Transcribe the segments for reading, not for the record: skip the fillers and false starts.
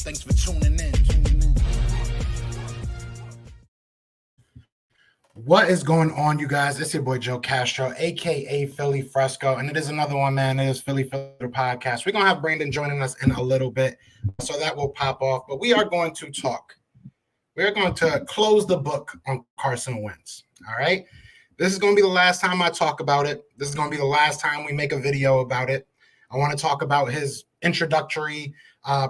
Thanks for tuning in. What is going on, you guys? It's your boy Joe Castro, aka Philly Fresco, and it is another one, man. It is Philly Filter Podcast. We're gonna have Brandon joining us in a little bit, so that will pop off. But we are going to talk. We are going to close the book on Carson Wentz. All right. This is going to be the last time I talk about it. This is going to be the last time we make a video about it. I want to talk about his introductory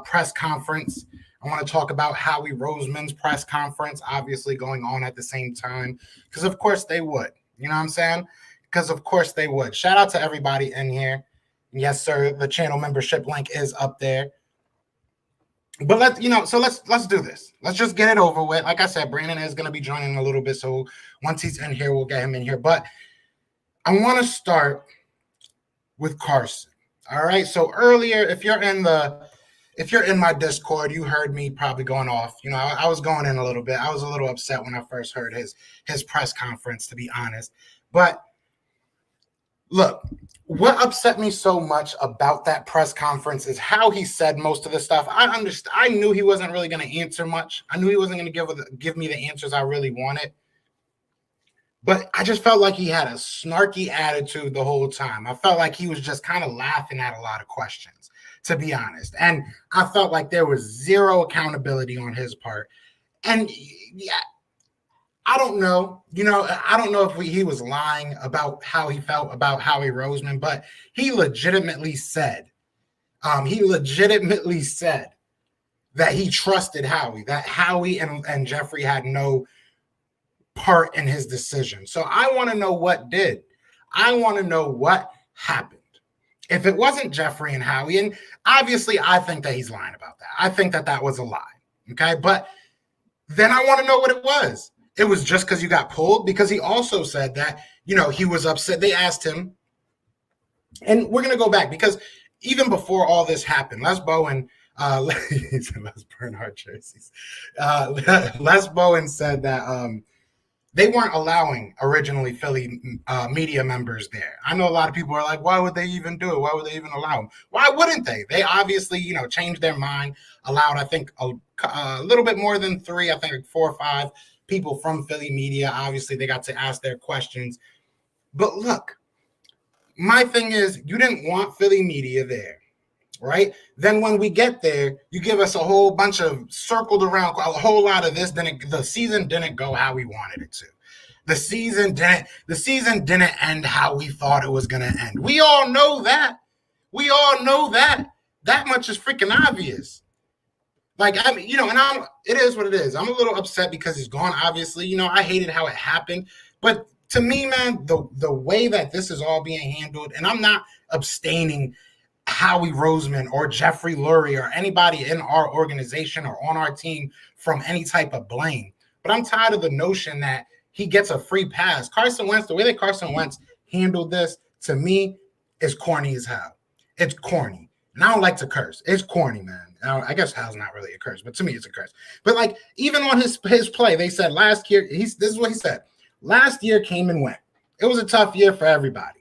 press conference. I want to talk about Howie Roseman's press conference, obviously going on at the same time, because of course they would. You know what I'm saying? Because of course they would. Shout out to everybody in here. Yes, sir. The channel membership link is up there. But let's do this. Let's just get it over with. Like I said, Brandon is going to be joining in a little bit, so once he's in here, we'll get him in here. But I want to start with Carson. All right. So earlier, if you're in my Discord, you heard me probably going off. You know, I was going in a little bit. I was a little upset when I first heard his press conference, to be honest. But look, what upset me so much about that press conference is how he said most of the stuff. I knew he wasn't really going to answer much. I knew he wasn't going to give me the answers I really wanted. But I just felt like he had a snarky attitude the whole time. I felt like he was just kind of laughing at a lot of questions, to be honest. And I felt like there was zero accountability on his part. And yeah, I don't know. You know, I don't know if he was lying about how he felt about Howie Roseman, but he legitimately said that he trusted Howie, that Howie and Jeffrey had no part in his decision. So I want to know what did. I want to know what happened. If it wasn't Jeffrey and Howie, and obviously I think that he's lying about that. I think that was a lie. Okay. But then I want to know what it was. It was just because you got pulled, because he also said that, you know, he was upset. They asked him, and we're going to go back because even before all this happened, Les Bowen, let's burn our jerseys. Les Bowen said that they weren't allowing originally Philly media members there. I know a lot of people are like, why would they even do it? Why would they even allow them? Why wouldn't they? They obviously, you know, changed their mind, allowed, I think, a little bit more than 3, I think like 4 or 5 people from Philly media. Obviously, they got to ask their questions. But look, my thing is, you didn't want Philly media there, right? Then when we get there, you give us a whole bunch of circled around, a whole lot of this. Then the season didn't go how we wanted it to. The season didn't end how we thought it was going to end. We all know that. That much is freaking obvious. Like, I mean, you know, and it is what it is. I'm a little upset because he's gone, obviously. You know, I hated how it happened. But to me, man, the way that this is all being handled, and I'm not abstaining Howie Roseman or Jeffrey Lurie or anybody in our organization or on our team from any type of blame. But I'm tired of the notion that he gets a free pass. Carson Wentz, the way that Carson Wentz handled this, to me, is corny as hell. It's corny. And I don't like to curse. It's corny, man. I guess hell's not really a curse, but to me it's a curse. But like, even on his play, they said last year, this is what he said. Last year came and went. It was a tough year for everybody.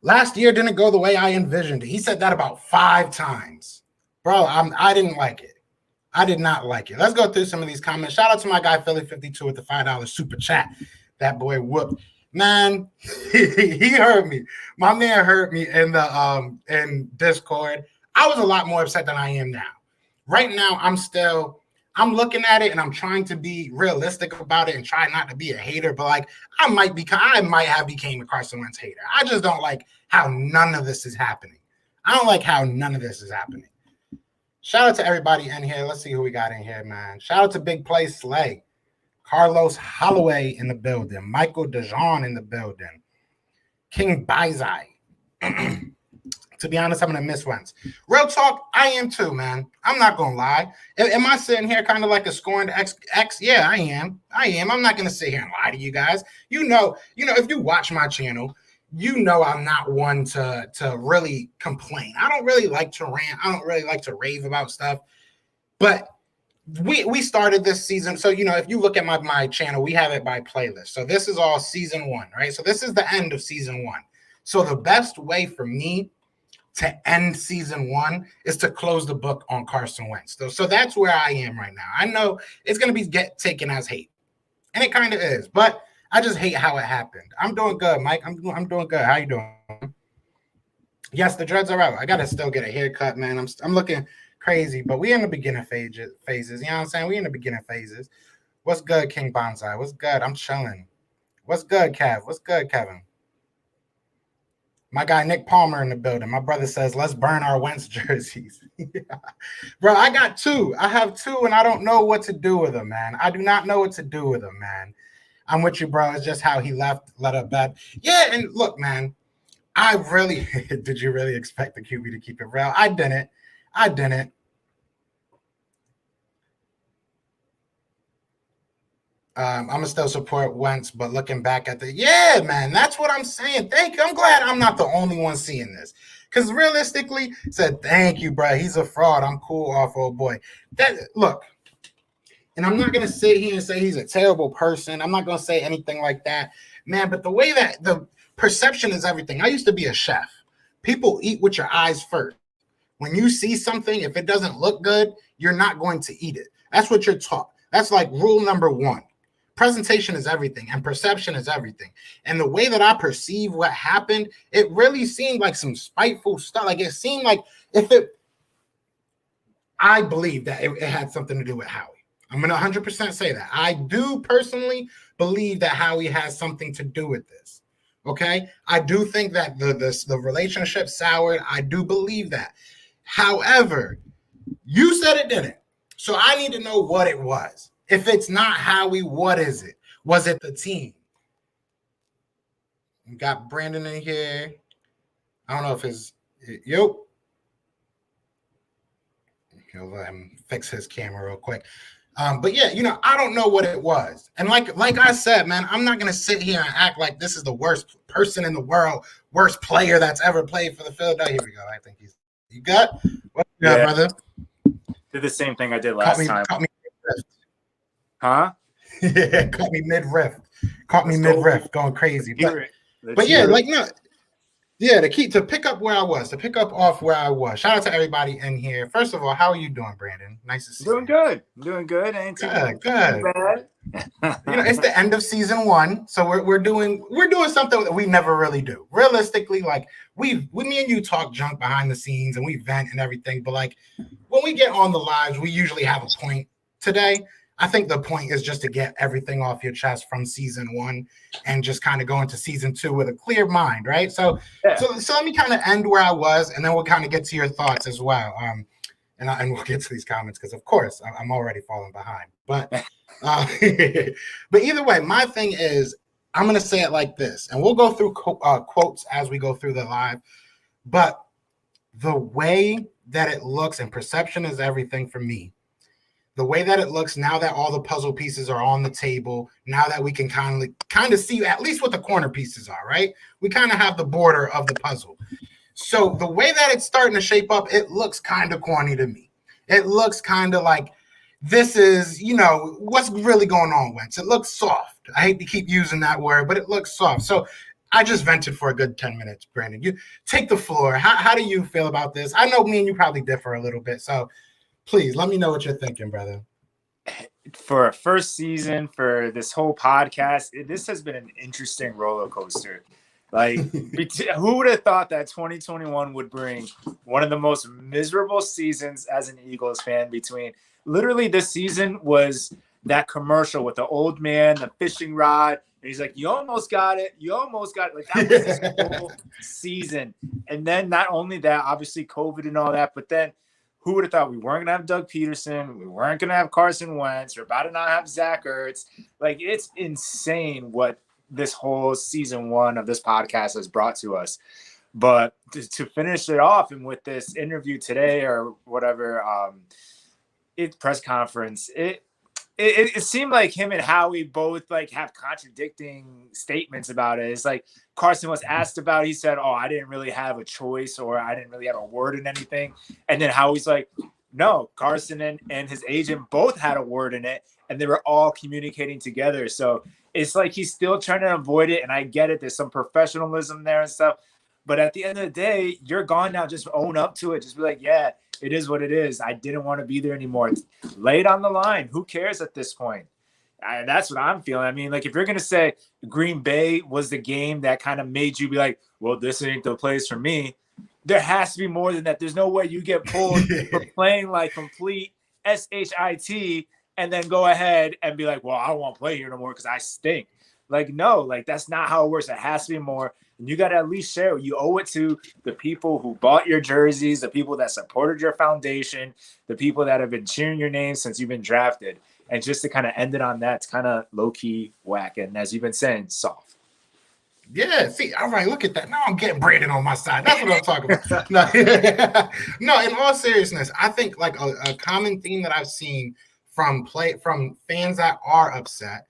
Last year didn't go the way I envisioned it. He said that about 5 times. Bro, I didn't like it. I did not like it. Let's go through some of these comments. Shout out to my guy Philly52 with the $5 super chat. That boy whooped. Man, he hurt me. My man hurt me in the in Discord. I was a lot more upset than I am now. Right now, I'm looking at it and I'm trying to be realistic about it and try not to be a hater, but like I might have became a Carson Wentz hater. I just don't like how none of this is happening. I don't like how none of this is happening. Shout out to everybody in here. Let's see who we got in here, man. Shout out to Big Play Slay. Carlos Holloway in the building. Michael DeJean in the building. King Baizai. To be honest, I'm going to miss Wentz. Real talk, I am too, man. I'm not going to lie. Am I sitting here kind of like a scorned X? Yeah, I am. I'm not going to sit here and lie to you guys. You know, if you watch my channel, you know I'm not one to really complain. I don't really like to rant. I don't really like to rave about stuff. But we started this season. So, you know, if you look at my channel, we have it by playlist. So this is all season 1, right? So this is the end of season 1. So the best way for me to end season 1 is to close the book on Carson Wentz. So that's where I am right now. I know it's going to be taken as hate, and it kind of is, but I just hate how it happened. I'm doing good, Mike. I'm doing good. How you doing? Yes, the dreads are out. I got to still get a haircut, man. I'm looking crazy, but we in the beginning phases. You know what I'm saying? We in the beginning phases. What's good, King Bonsai? What's good? I'm chilling. What's good, Kev? What's good, Kevin? My guy Nick Palmer in the building. My brother says, let's burn our Wentz jerseys. Yeah. Bro, I got 2. I have 2, and I don't know what to do with them, man. I do not know what to do with them, man. I'm with you, bro. It's just how he let up bet. Yeah, and look, man, I really – did you really expect the QB to keep it real? I didn't. I'm going to still support Wentz, but looking back at yeah, man, that's what I'm saying. Thank you. I'm glad I'm not the only one seeing this. Because realistically, said, thank you, bro. He's a fraud. I'm cool off, old boy. Look, and I'm not going to sit here and say he's a terrible person. I'm not going to say anything like that, man. But the way that the perception is everything. I used to be a chef. People eat with your eyes first. When you see something, if it doesn't look good, you're not going to eat it. That's what you're taught. That's like rule number 1. Presentation is everything, and perception is everything. And the way that I perceive what happened, it really seemed like some spiteful stuff. Like it seemed like I believe that it had something to do with Howie. I'm going to 100% say that. I do personally believe that Howie has something to do with this. Okay? I do think that the relationship soured. I do believe that. However, you said it didn't. So I need to know what it was. If it's not Howie, what is it? Was it the team? We got Brandon in here. I don't know if it's He'll let him fix his camera real quick. But yeah, I don't know what it was. And like I said, man, I'm not gonna sit here and act like this is the worst person in the world, worst player that's ever played for the Philadelphia. Here we go. I think you got what you got, brother? Did the same thing I did last time. Caught me. Huh? Yeah, caught me mid-riff. Going crazy. But yeah, to pick up off where I was. Shout out to everybody in here. First of all, how are you doing, Brandon? Nice to see you. Doing good. Ain't too good. bad. It's the end of season 1, so we're doing something that we never really do. Realistically, like me and you talk junk behind the scenes and we vent and everything, but like when we get on the lives, we usually have a point. Today, I think the point is just to get everything off your chest from season 1 and just kind of go into season 2 with a clear mind, right? So let me kind of end where I was, and then we'll kind of get to your thoughts as well. And we'll get to these comments because, of course, I'm already falling behind. But but either way, my thing is I'm going to say it like this, and we'll go through quotes as we go through the live. But the way that it looks, and perception is everything for me. The way that it looks now that all the puzzle pieces are on the table, now that we can kind of see at least what the corner pieces are, right? We kind of have the border of the puzzle. So the way that it's starting to shape up, it looks kind of corny to me. It looks kind of like this is, what's really going on, Wentz. It looks soft. I hate to keep using that word, but it looks soft. So I just vented for a good 10 minutes, Brandon. You take the floor. How do you feel about this? I know me and you probably differ a little bit, so please let me know what you're thinking, brother. For a first season, for this whole podcast, this has been an interesting roller coaster. Like, who would have thought that 2021 would bring one of the most miserable seasons as an Eagles fan? Between literally this season was that commercial with the old man, the fishing rod. And he's like, you almost got it. Like, that was this whole season. And then not only that, obviously COVID and all that, but then who would have thought we weren't going to have Doug Peterson? We weren't going to have Carson Wentz. We're about to not have Zach Ertz. Like, it's insane what this whole season 1 of this podcast has brought to us. But to finish it off, and with this interview today or whatever, press conference, it seemed like him and Howie both like have contradicting statements about it. It's like Carson was asked about it. He said, oh, I didn't really have a choice, or I didn't really have a word in anything. And then Howie's like, no, Carson and his agent both had a word in it, and they were all communicating together. So it's like he's still trying to avoid it. And I get it. There's some professionalism there and stuff. But at the end of the day, you're gone now. Just own up to it. Just be like, yeah, it is what it is. I didn't want to be there anymore. Lay it on the line. Who cares at this point? That's what I'm feeling. I mean, like, if you're going to say Green Bay was the game that kind of made you be like, well, this ain't the place for me, there has to be more than that. There's no way you get pulled for playing like complete SHIT and then go ahead and be like, well, I don't want to play here no more because I stink. Like, no, like, that's not how it works. It has to be more. And you got to at least share. You owe it to the people who bought your jerseys, the people that supported your foundation, the people that have been cheering your name since you've been drafted. And just to kind of end it on that, it's kind of low-key whack. And as you've been saying, soft. Yeah, see, all right, look at that. Now I'm getting Brandon on my side. That's what I'm talking about. No, no, in all seriousness, I think like a common theme that I've seen from fans that are upset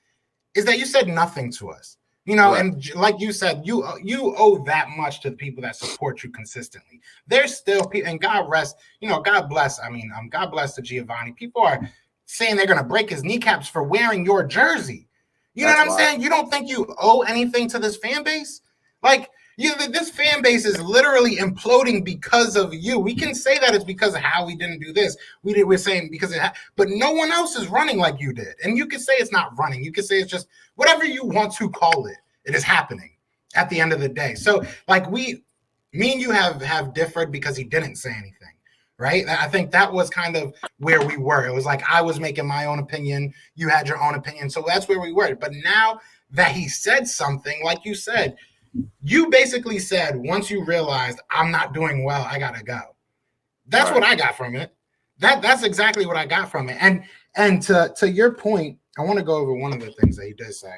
is that you said nothing to us. You know, right. And like you said, you owe that much to the people that support you consistently. There's still people, and God rest, you know, God bless. I mean, God bless the Giovanni. People are saying they're going to break his kneecaps for wearing your jersey. You know what I'm saying? You don't think you owe anything to this fan base? Like, this fan base is literally imploding because of you. We can say that it's because of how we didn't do this. We're saying because but no one else is running like you did. And you can say it's not running. You can say it's just whatever you want to call it. It is happening at the end of the day. So, like, me and you have differed because he didn't say anything. Right. I think that was kind of where we were. It was like I was making my own opinion. You had your own opinion. So that's where we were. But now that he said something, like you said, you basically said, once you realized I'm not doing well, I got to go. That's what I got from it. That's exactly what I got from it. And to your point, I want to go over one of the things that he did say.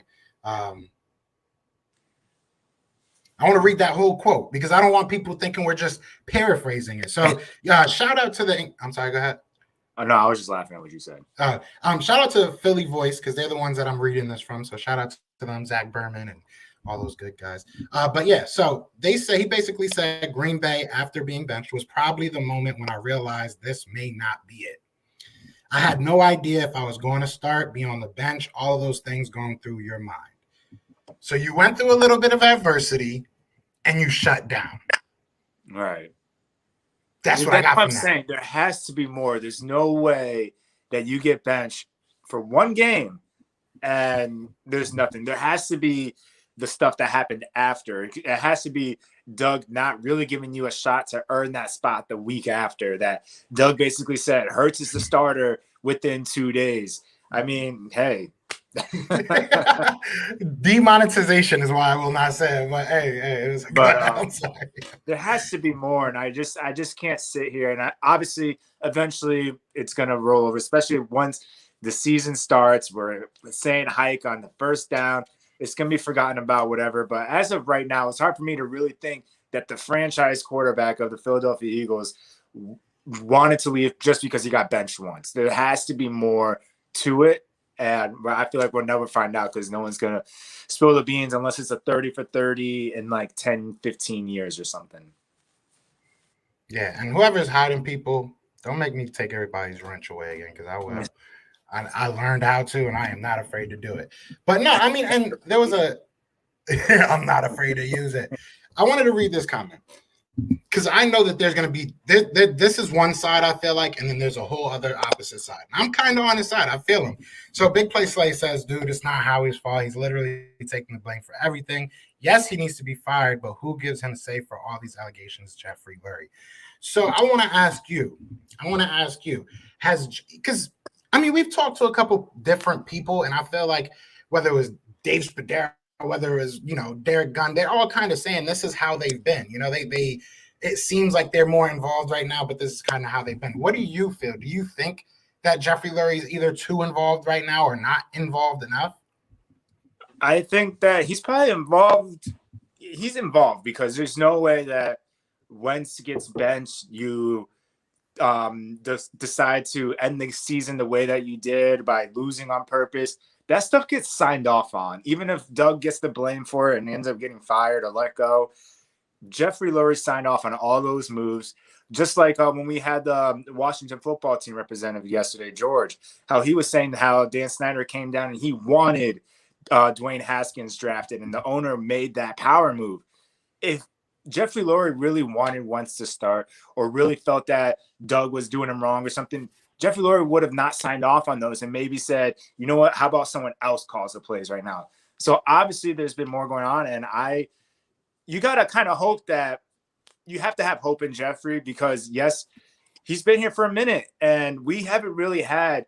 I want to read that whole quote because I don't want people thinking we're just paraphrasing it. So, shout out to I'm sorry, go ahead. Oh, no, I was just laughing at what you said. Shout out to Philly Voice because they're the ones that I'm reading this from. So, shout out to them, Zach Berman and all those good guys. But yeah, so he basically said Green Bay after being benched was probably the moment when I realized this may not be it. I had no idea if I was going to start, be on the bench, all of those things going through your mind. So you went through a little bit of adversity and you shut down. Right. That's what I got from that. I'm saying. There has to be more. There's no way that you get benched for one game and there's nothing. There has to be the stuff that happened after. It has to be Doug not really giving you a shot to earn that spot the week after. That Doug basically said, Hurts is the starter within 2 days. I mean, hey. Demonetization is why I will not say it, but hey, it was I'm sorry. There has to be more, and I just can't sit here. And obviously, eventually, it's gonna roll over, especially once the season starts. We're saying hike on the first down. It's gonna be forgotten about, whatever. But as of right now, it's hard for me to really think that the franchise quarterback of the Philadelphia Eagles wanted to leave just because he got benched once. There has to be more to it. And I feel like we'll never find out because no one's going to spill the beans unless it's a 30 for 30 in like 10, 15 years or something. Yeah, and whoever's hiding people, don't make me take everybody's wrench away again because I will. I learned how to, and I am not afraid to do it. But no, I mean, and there was I'm not afraid to use it. I wanted to read this comment because I know that there's going to be this is one side I feel like, and then there's a whole other opposite side. I'm kind of on his side. I feel him. So Big Play Slay says, dude, it's not Howie's fault. He's literally taking the blame for everything. Yes, he needs to be fired, but who gives him say for all these allegations? Jeffrey Lurie. So I want to ask you, because I mean, we've talked to a couple different people, and I feel like whether it was Dave Spadaro, whether it was, Derek Gunn, they're all kind of saying this is how they've been. It seems like they're more involved right now, but this is kind of how they've been. What do you feel? Do you think that Jeffrey Lurie is either too involved right now or not involved enough? I think that he's probably involved. He's involved because there's no way that Wentz gets benched, you decide to end the season the way that you did by losing on purpose. That stuff gets signed off on. Even if Doug gets the blame for it and ends up getting fired or let go, Jeffrey Lurie signed off on all those moves. Just like when we had the Washington football team representative yesterday, George, how he was saying how Dan Snyder came down and he wanted Dwayne Haskins drafted, and the owner made that power move. If Jeffrey Lurie really wanted Wentz to start, or really felt that Doug was doing him wrong or something, Jeffrey Lurie would have not signed off on those and maybe said, you know what, how about someone else calls the plays right now? So obviously there's been more going on, and you got to kind of hope that you have to have hope in Jeffrey, because yes, he's been here for a minute and we haven't really had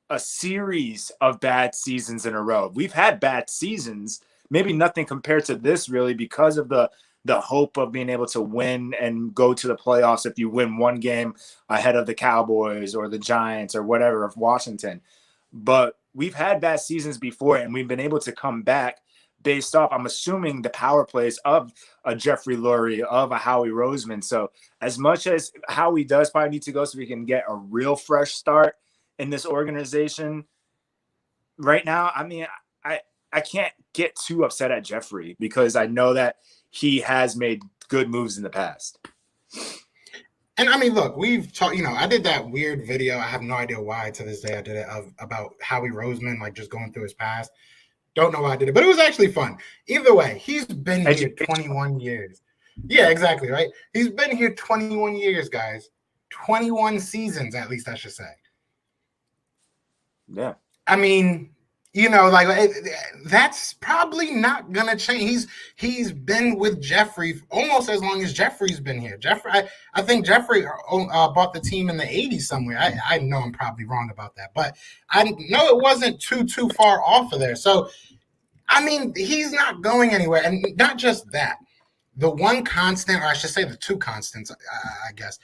a series of bad seasons in a row. We've had bad seasons, maybe nothing compared to this really, because of the hope of being able to win and go to the playoffs if you win one game ahead of the Cowboys or the Giants or whatever of Washington. But we've had bad seasons before, and we've been able to come back based off, I'm assuming, the power plays of a Jeffrey Lurie, of a Howie Roseman. So as much as Howie does probably need to go so we can get a real fresh start in this organization right now, I mean, I can't get too upset at Jeffrey, because I know that he has made good moves in the past. And I mean, look, we've talked, I did that weird video. I have no idea why to this day I did it, about Howie Roseman, like just going through his past. Don't know why I did it, but it was actually fun. Either way, he's been here 21 years. Yeah, exactly, right? He's been here 21 years, guys. 21 seasons, at least I should say. Yeah. I mean, that's probably not going to change. He's been with Jeffrey almost as long as Jeffrey's been here. I think Jeffrey bought the team in the 80s somewhere. I know I'm probably wrong about that, but I know it wasn't too far off of there. So, I mean, he's not going anywhere. And not just that. The one constant, or I should say the two constants, I guess,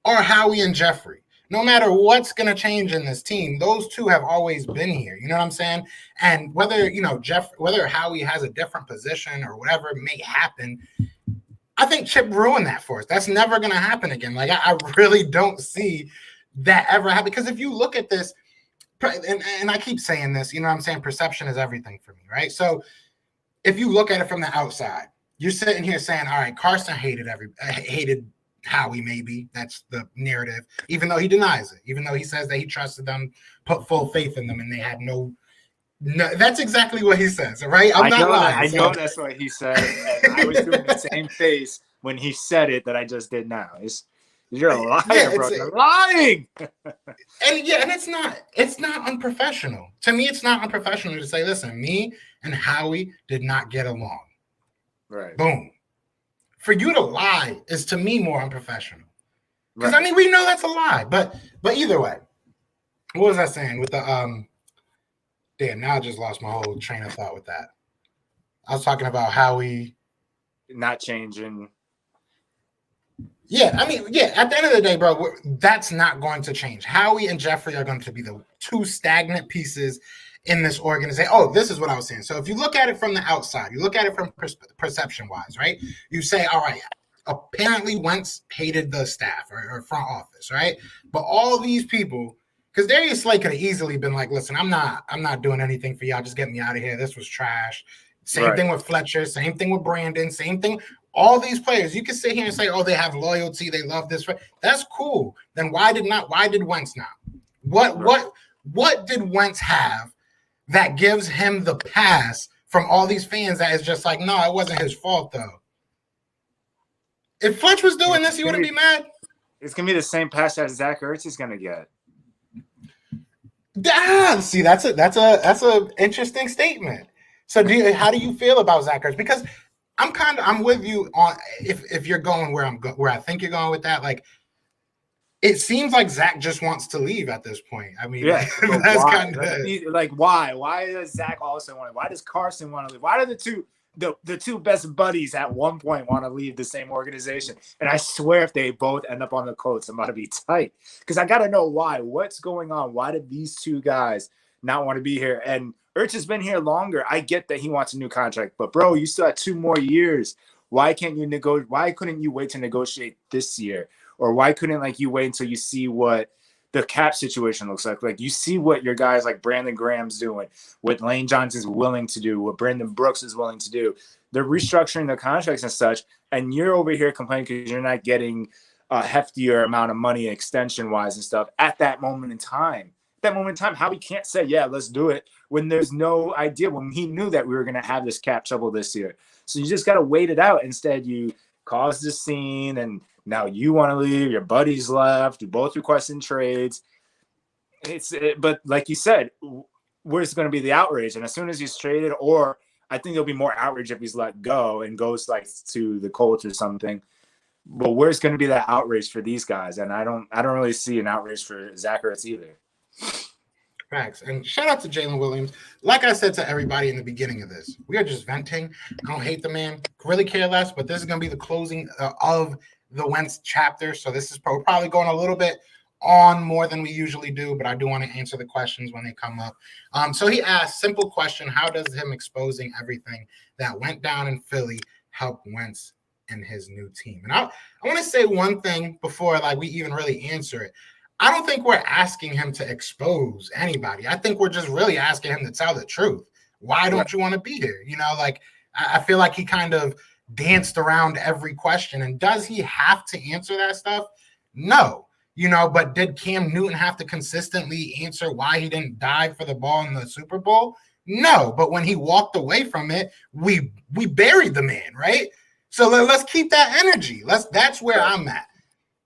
are Howie and Jeffrey. No matter what's going to change in this team, those two have always been here. You know what I'm saying? And whether, whether Howie has a different position or whatever may happen, I think Chip ruined that for us. That's never going to happen again. Like, I really don't see that ever happen. Because if you look at this, and I keep saying this, you know what I'm saying? Perception is everything for me, right? So if you look at it from the outside, you're sitting here saying, all right, Carson hated Howie, maybe that's the narrative, even though he denies it, even though he says that he trusted them, put full faith in them, and they had no, that's exactly what he says, right? I'm not lying. I know that's what he said, and I was doing the same face when he said it that I just did now. You're a liar, bro. You're lying. And it's not unprofessional. To me, it's not unprofessional to say, listen, me and Howie did not get along. Right. Boom. For you to lie is, to me, more unprofessional. Because I mean, we know that's a lie, but either way, what was I saying with the damn? Now I just lost my whole train of thought with that. I was talking about Howie not changing. Yeah, I mean, yeah. At the end of the day, bro, that's not going to change. Howie and Jeffrey are going to be the two stagnant pieces in this organization. Oh, this is what I was saying. So if you look at it from the outside, you look at it from perception-wise, right? You say, all right, apparently Wentz hated the staff or front office, right? But all these people, because Darius Slay could have easily been like, listen, I'm not doing anything for y'all. Just get me out of here. This was trash. Same thing with Fletcher. Same thing with Brandon. Same thing. All these players, you can sit here and say, oh, they have loyalty. They love this. That's cool. Then why did Wentz not? What did Wentz have that gives him the pass from all these fans that is just like, no, it wasn't his fault, though? If Fletch was doing this, you wouldn't be mad? It's going to be the same pass that Zach Ertz is going to get. See, that's a interesting statement. So how do you feel about Zach Ertz? Because I'm with you on if you're going where I think you're going with that. Like, it seems like Zach just wants to leave at this point. I mean, yeah, that's kind of like why? Why does Zach also want to? Why does Carson want to leave? Why do the two best buddies at one point want to leave the same organization? And I swear, if they both end up on the Colts, I'm about to be tight, because I got to know why. What's going on? Why did these two guys not want to be here? And Ertz has been here longer. I get that he wants a new contract, but bro, you still have 2 more years. Why can't you negotiate? Why couldn't you wait to negotiate this year? Or why couldn't you wait until you see what the cap situation looks like? Like, you see what your guys like Brandon Graham's doing, what Lane Johnson's willing to do, what Brandon Brooks is willing to do. They're restructuring their contracts and such, and you're over here complaining because you're not getting a heftier amount of money extension-wise and stuff at that moment in time. At that moment in time, Howie can't say, yeah, let's do it, when there's no idea, when he knew that we were going to have this cap trouble this year. So you just got to wait it out. Instead, you caused the scene, and now you want to leave. Your buddies left. You both requesting trades. But like you said, where's going to be the outrage? And as soon as he's traded, or I think there'll be more outrage if he's let go and goes like to the Colts or something. But where's going to be that outrage for these guys? And I don't really see an outrage for Zach Ertz either. Facts. And shout out to Jalen Williams. Like I said to everybody in the beginning of this, we are just venting. I don't hate the man, really care less, but this is going to be the closing of the Wentz chapter. So this is probably going a little bit on more than we usually do, but I do want to answer the questions when they come up. So he asked, simple question, how does him exposing everything that went down in Philly help Wentz and his new team? And I want to say one thing before like we even really answer it. I don't think we're asking him to expose anybody. I think we're just really asking him to tell the truth. Why don't you want to be here? You know, like I feel like he kind of danced around every question. And does he have to answer that stuff? No. You know, but did Cam Newton have to consistently answer why he didn't dive for the ball in the Super Bowl? No, but when he walked away from it, we buried the man, right? So let's keep that energy. That's where I'm at.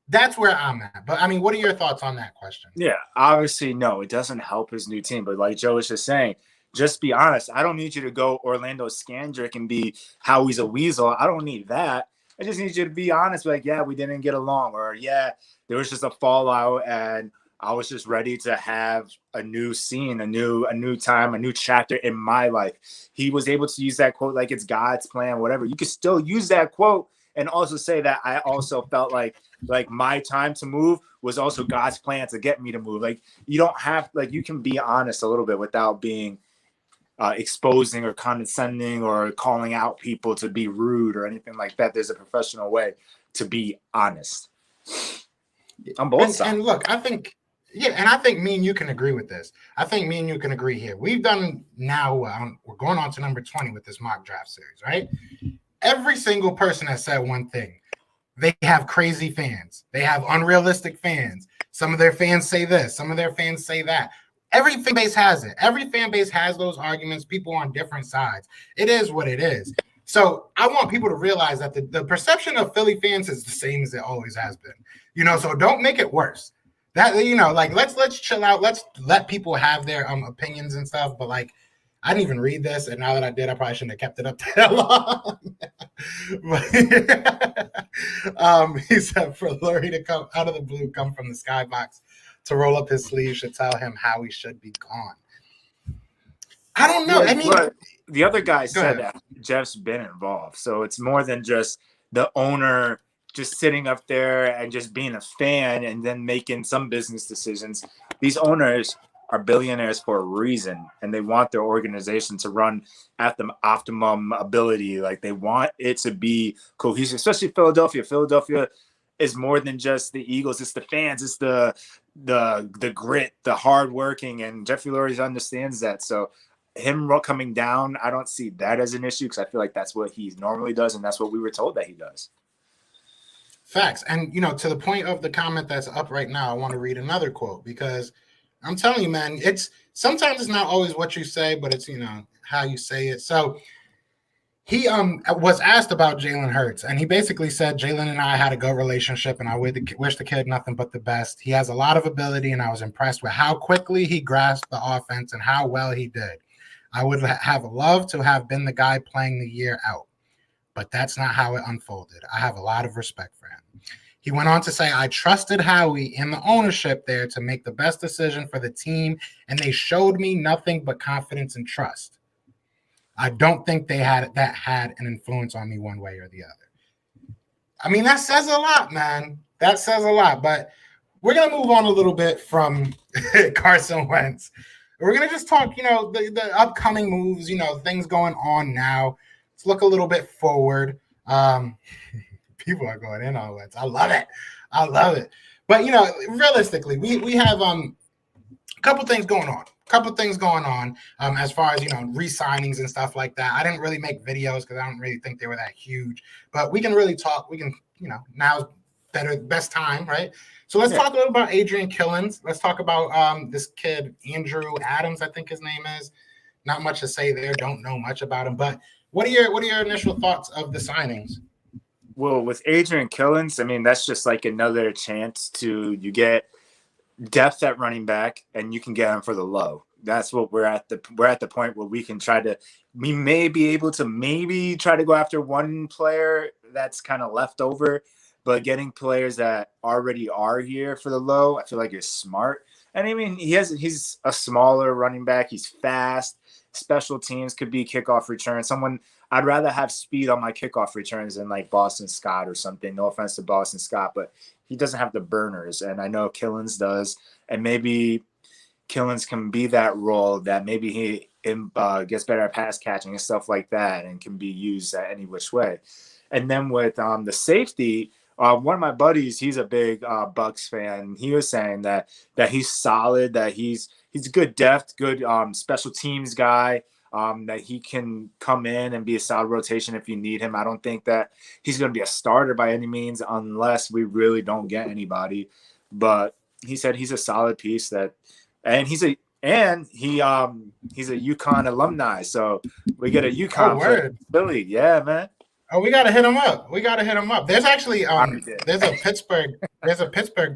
That's where I'm at. But I mean, what are your thoughts on that question? Yeah, obviously, no, it doesn't help his new team. But like Joe was just saying, just be honest. I don't need you to go Orlando Scandrick and be Howie's a weasel. I don't need that. I just need you to be honest. Like, yeah, we didn't get along, or yeah, there was just a fallout, and I was just ready to have a new scene, a new time, a new chapter in my life. He was able to use that quote like it's God's plan, whatever. You could still use that quote and also say that I also felt like my time to move was also God's plan to get me to move. Like you don't have like you can be honest a little bit without being exposing or condescending or calling out people to be rude or anything like that. There's a professional way to be honest on both sides. And look, I think me and you can agree with this. I think me and you can agree here. We've done now, we're going on to number 20 with this mock draft series, right? Every single person has said one thing. They have crazy fans. They have unrealistic fans. Some of their fans say this. Some of their fans say that. Every fan base has it. Every fan base has those arguments. People on different sides. It is what it is. So I want people to realize that the perception of Philly fans is the same as it always has been. You know, so don't make it worse. That, you know, like let's chill out. Let's let people have their opinions and stuff. But like, I didn't even read this, and now that I did, I probably shouldn't have kept it up that long. But, he said for Lurie to come out of the blue, come from the skybox to roll up his sleeve should tell him how he should be gone. I don't know. I mean, the other guy said that Jeff's been involved, so it's more than just the owner just sitting up there and just being a fan and then making some business decisions. These owners are billionaires for a reason, and they want their organization to run at the optimum ability. Like they want it to be cohesive, especially Philadelphia. Philadelphia is more than just the Eagles. It's the fans. It's the grit, the hard working, and Jeffrey Lurie understands that. So him coming down, I don't see that as an issue because I feel like that's what he normally does, and that's what we were told that he does. Facts. And, you know, to the point of the comment that's up right now, I want to read another quote because I'm telling you, man, sometimes it's not always what you say, but it's, you know, how you say it. So he was asked about Jalen Hurts, and he basically said Jalen and I had a good relationship, and I wish the kid nothing but the best. He has a lot of ability, and I was impressed with how quickly he grasped the offense and how well he did. I would have loved to have been the guy playing the year out, but that's not how it unfolded. I have a lot of respect for him. He went on to say, I trusted Howie and the ownership there to make the best decision for the team, and they showed me nothing but confidence and trust. I don't think that had an influence on me one way or the other. I mean, that says a lot, man. That says a lot. But we're going to move on a little bit from Carson Wentz. We're going to just talk, you know, the upcoming moves, you know, things going on now. Let's look a little bit forward. People are going in on Wentz. I love it. I love it. But, you know, realistically, we have a couple things going on. As far as, you know, re-signings and stuff like that. I didn't really make videos because I don't really think they were that huge. But we can really talk. We can, you know, now's best time, right? So let's talk a little about Adrian Killins. Let's talk about this kid, Andrew Adams, I think his name is. Not much to say there. Don't know much about him. But what are your initial thoughts of the signings? Well, with Adrian Killens, I mean, that's just like another chance to you get depth at running back, and you can get him for the low. That's what we're at the point where we may be able to maybe try to go after one player that's kind of left over, but getting players that already are here for the low, I feel like is smart. And I mean, he's a smaller running back. He's fast. Special teams could be kickoff return. I'd rather have speed on my kickoff returns than like Boston Scott or something. No offense to Boston Scott, but he doesn't have the burners, and I know Killens does. And maybe Killens can be that role that maybe he gets better at pass catching and stuff like that, and can be used at any which way. And then with the safety, one of my buddies, he's a big Bucks fan. He was saying that he's solid, that he's good depth, good special teams guy. That he can come in and be a solid rotation if you need him. I don't think that he's going to be a starter by any means unless we really don't get anybody. But he said he's a solid piece he's a UConn alumni. So we get a UConn word. Philly. Yeah, man. Oh, we got to hit him up. There's actually there's a Pittsburgh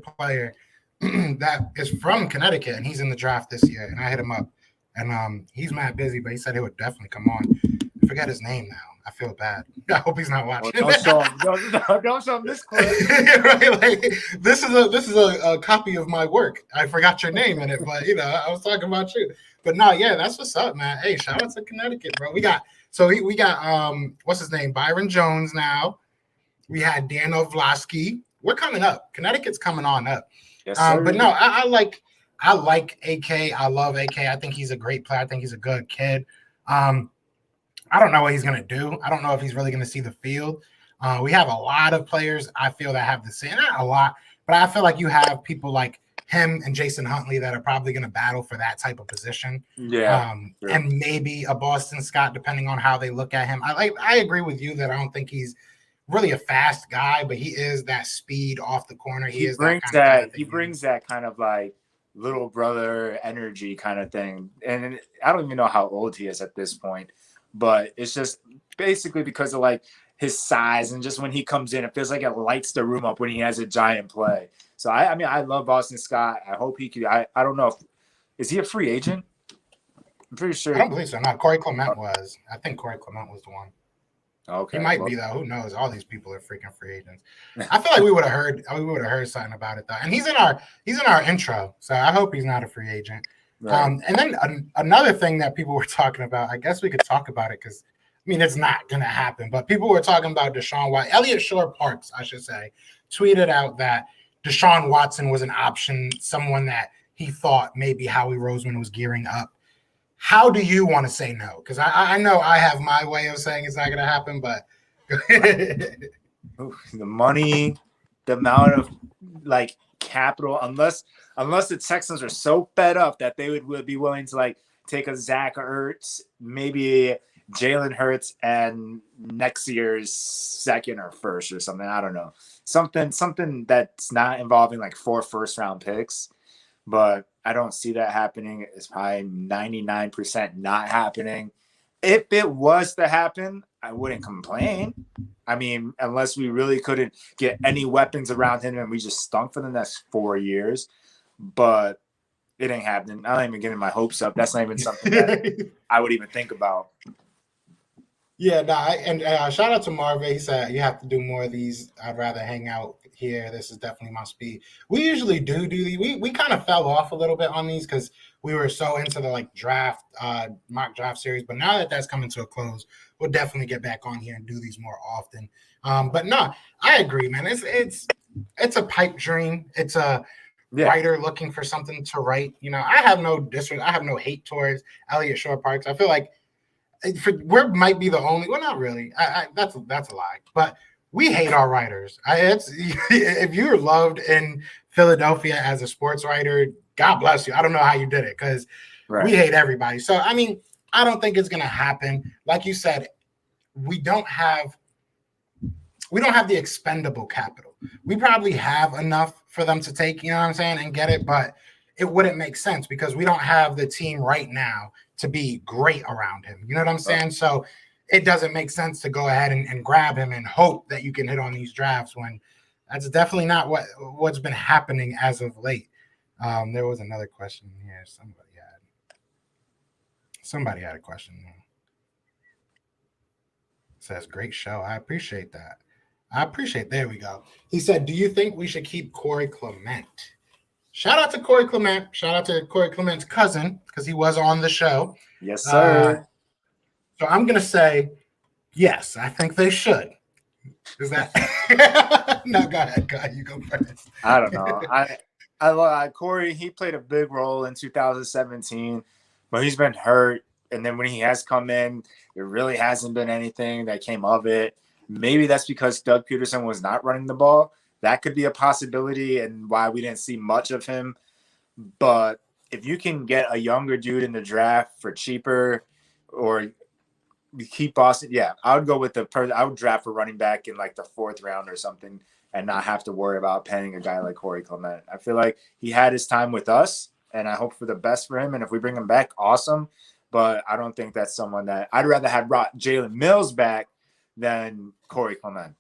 player that is from Connecticut, and he's in the draft this year, and I hit him up. And he's mad busy, but he said he would definitely come on. I forget his name now. I feel bad. I hope he's not watching. Well, don't show him this clip. Right, like, this is a copy of my work. I forgot your name in it, but I was talking about you. But no, yeah, that's what's up, man. Hey, shout out to Connecticut, bro. We got what's his name? Byron Jones now. We had Dan Ovlasky. We're coming up. Connecticut's coming on up. Yes, sir. But no, I like AK. I love AK. I think he's a great player. I think he's a good kid. I don't know what he's going to do. I don't know if he's really going to see the field. We have a lot of players, I feel, that have the same. Not a lot, but I feel like you have people like him and Jason Huntley that are probably going to battle for that type of position. Yeah. Sure. And maybe a Boston Scott, depending on how they look at him. I agree with you that I don't think he's really a fast guy, but he is that speed off the corner. He brings that kind of like little brother energy kind of thing. And I don't even know how old he is at this point, but it's just basically because of like his size, and just when he comes in, it feels like it lights the room up when he has a giant play. So I mean, I love Boston Scott. I hope he could. I don't know is he a free agent? I'm pretty sure. I don't believe so. No, Corey Clement was. I think Corey Clement was the one. Okay. He might be though. Who knows? All these people are freaking free agents. I feel like we would have heard something about it though. And he's in our intro, so I hope he's not a free agent. Right. And then another thing that people were talking about, I guess we could talk about it because I mean it's not gonna happen. But people were talking about Deshaun Watson. Elliot Shore-Parks, I should say, tweeted out that Deshaun Watson was an option, someone that he thought maybe Howie Roseman was gearing up. How do you want to say no? Because I know I have my way of saying it's not going to happen, but the money, the amount of like capital, unless the Texans are so fed up that they would be willing to like take a Zach Ertz, maybe Jalen Hurts, and next year's second or first or something. I don't know. Something that's not involving like 4 first-round picks. But I don't see that happening. It's probably 99% not happening. If it was to happen, I wouldn't complain. I mean, unless we really couldn't get any weapons around him and we just stunk for the next 4 years. But it ain't happening. I'm not even getting my hopes up. That's not even something that I would even think about. Yeah, and shout out to Marvin. He said you have to do more of these. I'd rather hang out here. This is definitely my speed. We usually do these. We kind of fell off a little bit on these because we were so into the like draft, mock draft series. But now that that's coming to a close, we'll definitely get back on here and do these more often. But no, I agree, man. It's a pipe dream. It's a writer looking for something to write. I have no hate towards Elliot Shore-Parks. I feel like we might be the only. Well, not really. That's a lie. But we hate our writers. If you're loved in Philadelphia as a sports writer, God bless you. I don't know how you did it because we hate everybody. So I mean, I don't think it's gonna happen. Like you said, we don't have the expendable capital. We probably have enough for them to take, you know what I'm saying, and get it, but it wouldn't make sense because we don't have the team right now to be great around him. You know what I'm saying? So it doesn't make sense to go ahead and grab him and hope that you can hit on these drafts when that's definitely not what's been happening as of late. There was another question here. Somebody had a question. Says, great show. I appreciate that. There we go. He said, do you think we should keep Corey Clement? Shout out to Corey Clement. Shout out to Corey Clement's cousin, because he was on the show. Yes, sir. So I'm going to say, yes, I think they should. Is that? No, go ahead. You go first. I don't know. I love Corey. He played a big role in 2017, but he's been hurt. And then when he has come in, there really hasn't been anything that came of it. Maybe that's because Doug Peterson was not running the ball. That could be a possibility and why we didn't see much of him. But if you can get a younger dude in the draft for cheaper, or keep Boston, I would go with I would draft a running back in like the 4th round or something and not have to worry about paying a guy like Corey Clement. I feel like he had his time with us, and I hope for the best for him. And if we bring him back, awesome. But I don't think that's someone that I'd rather have brought Jalen Mills back than Corey Clement.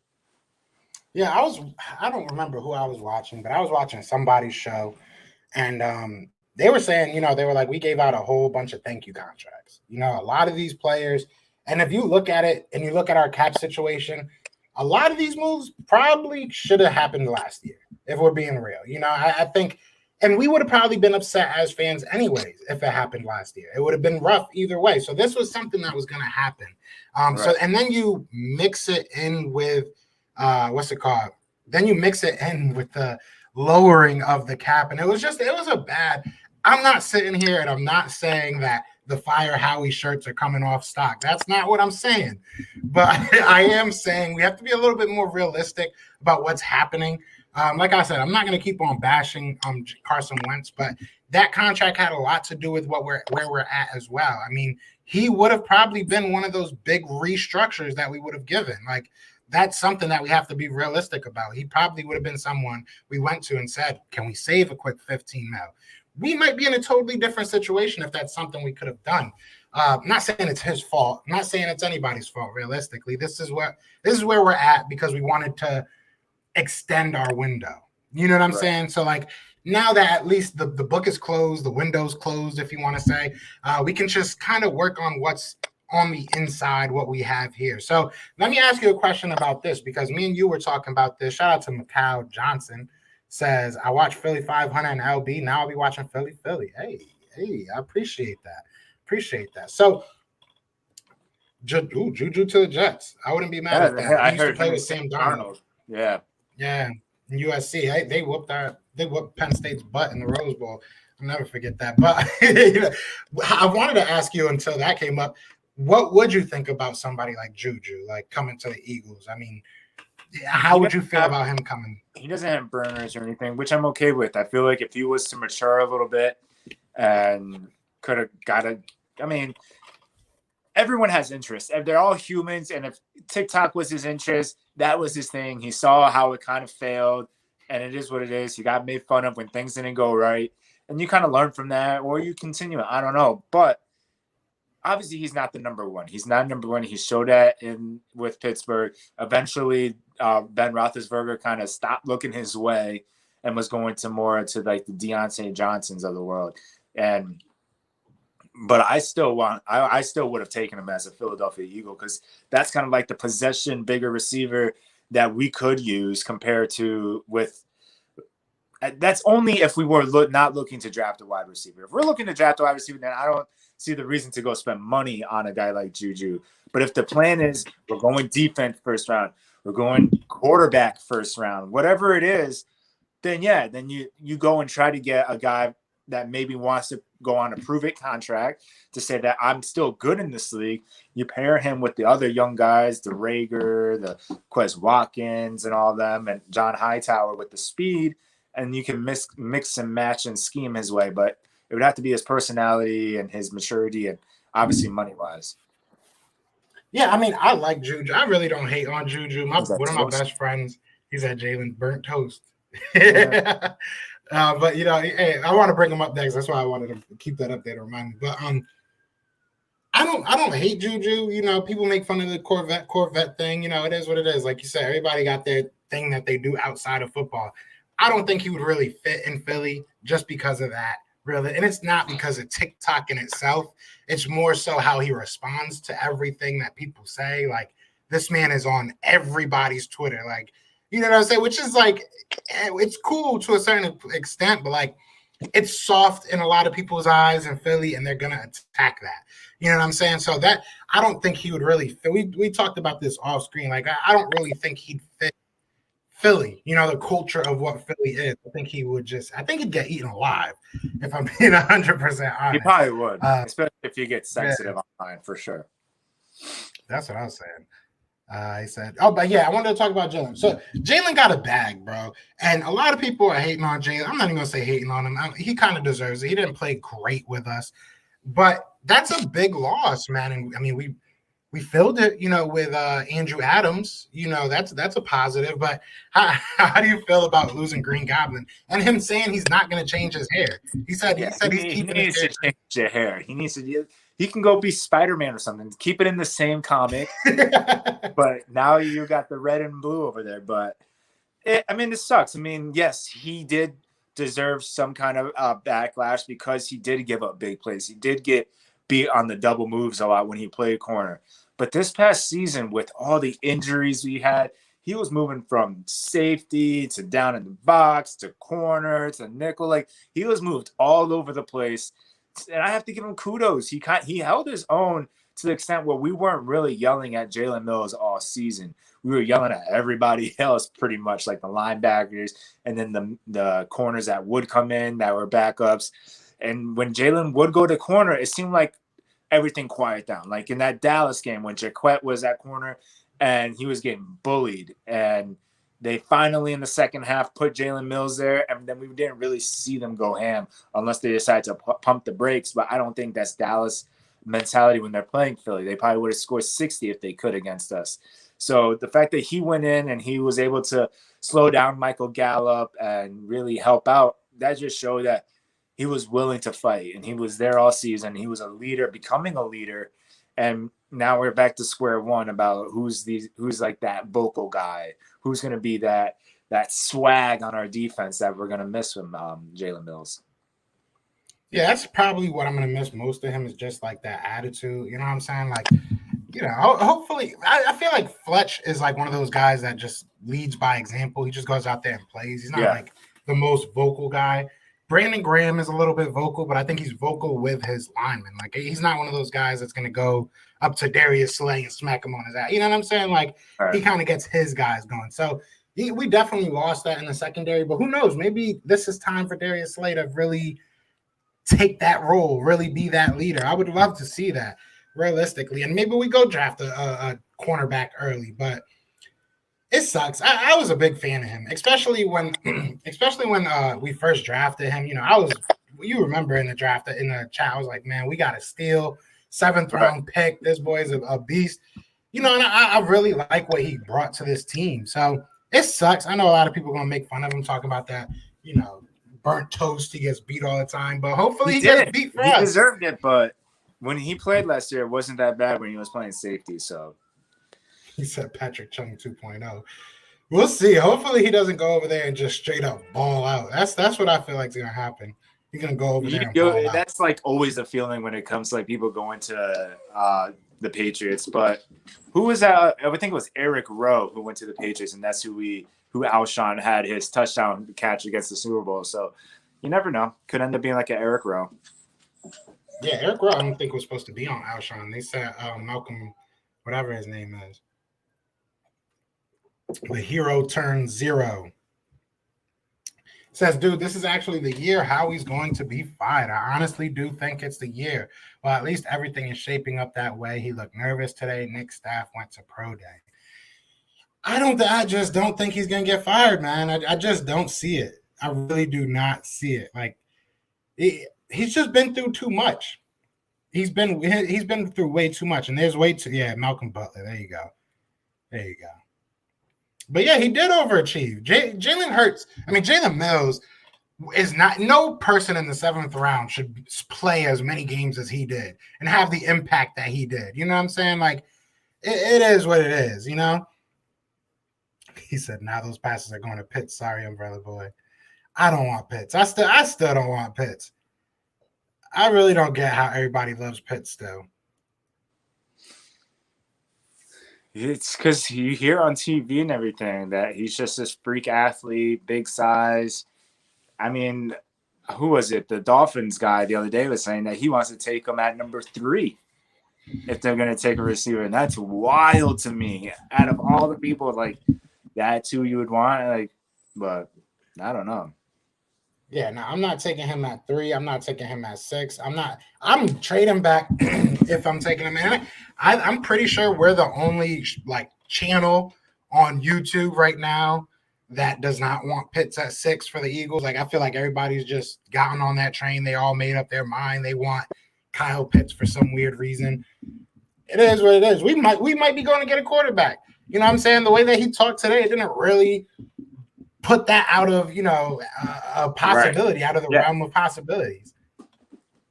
Yeah, I don't remember who I was watching, but I was watching somebody's show, and they were saying, they were like, we gave out a whole bunch of thank you contracts. A lot of these players, and if you look at it and you look at our cap situation, a lot of these moves probably should have happened last year, if we're being real. I think, and we would have probably been upset as fans anyways if it happened last year. It would have been rough either way. So this was something that was going to happen. Right. So, and then you mix it in with, what's it called? Then you mix it in with the lowering of the cap. And it was a bad, I'm not sitting here and I'm not saying that the Fire Howie shirts are coming off stock. That's not what I'm saying. But I am saying we have to be a little bit more realistic about what's happening. Like I said, I'm not going to keep on bashing Carson Wentz, but that contract had a lot to do with where we're at as well. I mean, he would have probably been one of those big restructures that we would have given. Like, that's something that we have to be realistic about. He probably would have been someone we went to and said, can we save a quick 15 mil? We might be in a totally different situation if that's something we could have done. I'm not saying it's his fault. I'm not saying it's anybody's fault, realistically. This is where we're at because we wanted to extend our window. You know what I'm saying? So, like, now that at least the book is closed, the window's closed, if you want to say, we can just kind of work on what's on the inside, what we have here. So let me ask you a question about this, because me and you were talking about this. Shout out to Macau Johnson. Says, I watch Philly 500 and LB. Now I'll be watching Philly. Hey, I appreciate that. So, Juju to the Jets. I wouldn't be mad at that. I used heard to play with Sam Darnold. Yeah. In USC. They whooped Penn State's butt in the Rose Bowl. I'll never forget that. But I wanted to ask you, until that came up, what would you think about somebody like Juju, like coming to the Eagles? I mean, how would you feel about him coming? He doesn't have burners or anything, which I'm okay with. I feel like if he was to mature a little bit and could have everyone has interests. They're all humans, and if TikTok was his interest, that was his thing. He saw how it kind of failed, and it is what it is. He got made fun of when things didn't go right, and you kind of learn from that, or you continue. I don't know, but obviously he's not the number one. He's not number one. He showed that with Pittsburgh. Eventually, Ben Roethlisberger kind of stopped looking his way and was going to more to like the Deontay Johnsons of the world. But I still would have taken him as a Philadelphia Eagle, because that's kind of like the possession, bigger receiver that we could use compared to with. That's only if we were not looking to draft a wide receiver. If we're looking to draft a wide receiver, then I don't see the reason to go spend money on a guy like Juju. But if the plan is we're going defense first round, we're going quarterback first round, whatever it is, then you go and try to get a guy that maybe wants to go on a prove-it contract to say that I'm still good in this league. You pair him with the other young guys, the Rager, the Quez Watkins and all of them, and John Hightower with the speed, and you can mix and match and scheme his way. But it would have to be his personality and his maturity and obviously money-wise. Yeah, I mean, I like Juju. I really don't hate on Juju. One of my best friends, he's at Jalen Burnt Toast. Yeah. But hey, I want to bring him up next. That's why I wanted to keep that up there to remind me. But I I don't hate Juju. You know, people make fun of the Corvette thing. You know, it is what it is. Like you said, everybody got their thing that they do outside of football. I don't think he would really fit in Philly just because of that, really. And it's not because of TikTok in itself. It's more so how he responds to everything that people say. Like, this man is on everybody's Twitter. Like, you know what I'm saying? Which is like, it's cool to a certain extent, but like, it's soft in a lot of people's eyes in Philly, and they're going to attack that. You know what I'm saying? So that, I don't think he would really fit. We talked about this off screen. Like, I don't really think he'd fit Philly, you know, the culture of what Philly is. I think he'd get eaten alive, if I'm being 100% honest. He probably would, especially if you get sensitive online, for sure. That's what I was saying. He said, but yeah, I wanted to talk about Jalen. So Jalen got a bag, bro. And a lot of people are hating on Jalen. I'm not even going to say hating on him. He kind of deserves it. He didn't play great with us. But that's a big loss, man. And I mean, we filled it, you know, with Andrew Adams. You know, that's a positive. But how do you feel about losing Green Goblin and him saying he's not going to change his hair? He said he's keeping his hair. Change your hair. He needs to. He can go be Spider-Man or something. Keep it in the same comic. But now you got the red and blue over there. But this sucks. I mean, yes, he did deserve some kind of backlash because he did give up big plays. He did get beat on the double moves a lot when he played corner. But this past season, with all the injuries we had, he was moving from safety to down in the box to corner to nickel. Like, he was moved all over the place. And I have to give him kudos. He held his own to the extent where we weren't really yelling at Jalen Mills all season. We were yelling at everybody else pretty much, like the linebackers and then the corners that would come in that were backups. And when Jalen would go to corner, it seemed like everything quiet down. Like in that Dallas game when Jaquette was at corner and he was getting bullied, and they finally in the second half put Jalen Mills there, and then we didn't really see them go ham unless they decide to pump the brakes. But I don't think that's Dallas mentality when they're playing Philly. They probably would have scored 60 if they could against us. So the fact that he went in and he was able to slow down Michael Gallup and really help out, that just showed that he was willing to fight, and he was there all season. He was a leader, becoming a leader. And now we're back to square one about who's like that vocal guy, who's going to be that swag on our defense that we're going to miss from Jalen Mills. Yeah, that's probably what I'm going to miss most of him, is just like that attitude. You know what I'm saying? Like, you know, hopefully, I feel like Fletch is like one of those guys that just leads by example. He just goes out there and plays. He's not like the most vocal guy. Brandon Graham is a little bit vocal, but I think he's vocal with his linemen. Like, he's not one of those guys that's going to go up to Darius Slay and smack him on his ass. You know what I'm saying? Like, he kind of gets his guys going. So we definitely lost that in the secondary, but who knows? Maybe this is time for Darius Slay to really take that role, really be that leader. I would love to see that realistically. And maybe we go draft a cornerback early, but it sucks. I was a big fan of him, especially when we first drafted him. You know, you remember in the draft, in the chat, I was like, man, we got to steal 7th round pick. This boy is a beast. You know, and I really like what he brought to this team. So it sucks. I know a lot of people are going to make fun of him talking about that, you know, burnt toast. He gets beat all the time, but hopefully he gets beat for us. He deserved it, but when he played last year, it wasn't that bad when he was playing safety. So he said Patrick Chung 2.0. We'll see. Hopefully he doesn't go over there and just straight up ball out. That's what I feel like is going to happen. He's going to go over there and ball out. That's like always the feeling when it comes to like people going to the Patriots. But who was that? I think it was Eric Rowe who went to the Patriots, and that's who Alshon had his touchdown catch against the Super Bowl. So you never know. Could end up being like an Eric Rowe. Yeah, Eric Rowe I don't think was supposed to be on Alshon. They said Malcolm, whatever his name is. The hero turned 0. Says, dude, this is actually the year Howie's going to be fired. I honestly do think it's the year. Well, at least everything is shaping up that way. He looked nervous today. Nick's staff went to pro day. I just don't think he's going to get fired, man. I just don't see it. I really do not see it. Like, he's just been through too much. He's been through way too much. And there's Malcolm Butler. There you go. But yeah, he did overachieve. Jalen Mills, is not, no person in the 7th round should play as many games as he did and have the impact that he did. You know what I'm saying? Like, it is what it is, you know? He said, now those passes are going to Pitts. Sorry, umbrella boy. I don't want Pitts. I still don't want Pitts. I really don't get how everybody loves Pitts still. It's because you hear on TV and everything that he's just this freak athlete, big size. I mean, who was it? The Dolphins guy the other day was saying that he wants to take him at number 3 if they're going to take a receiver. And that's wild to me. Out of all the people, like, that's who you would want. Like, but I don't know. Yeah, no, I'm not taking him at 3. I'm not taking him at 6. I'm trading back if I'm taking him. And I'm pretty sure we're the only like channel on YouTube right now that does not want Pitts at 6 for the Eagles. Like, I feel like everybody's just gotten on that train. They all made up their mind. They want Kyle Pitts for some weird reason. It is what it is. We might be going to get a quarterback. You know what I'm saying? The way that he talked today, it didn't really put that out of, you know, a possibility, out of the realm of possibilities.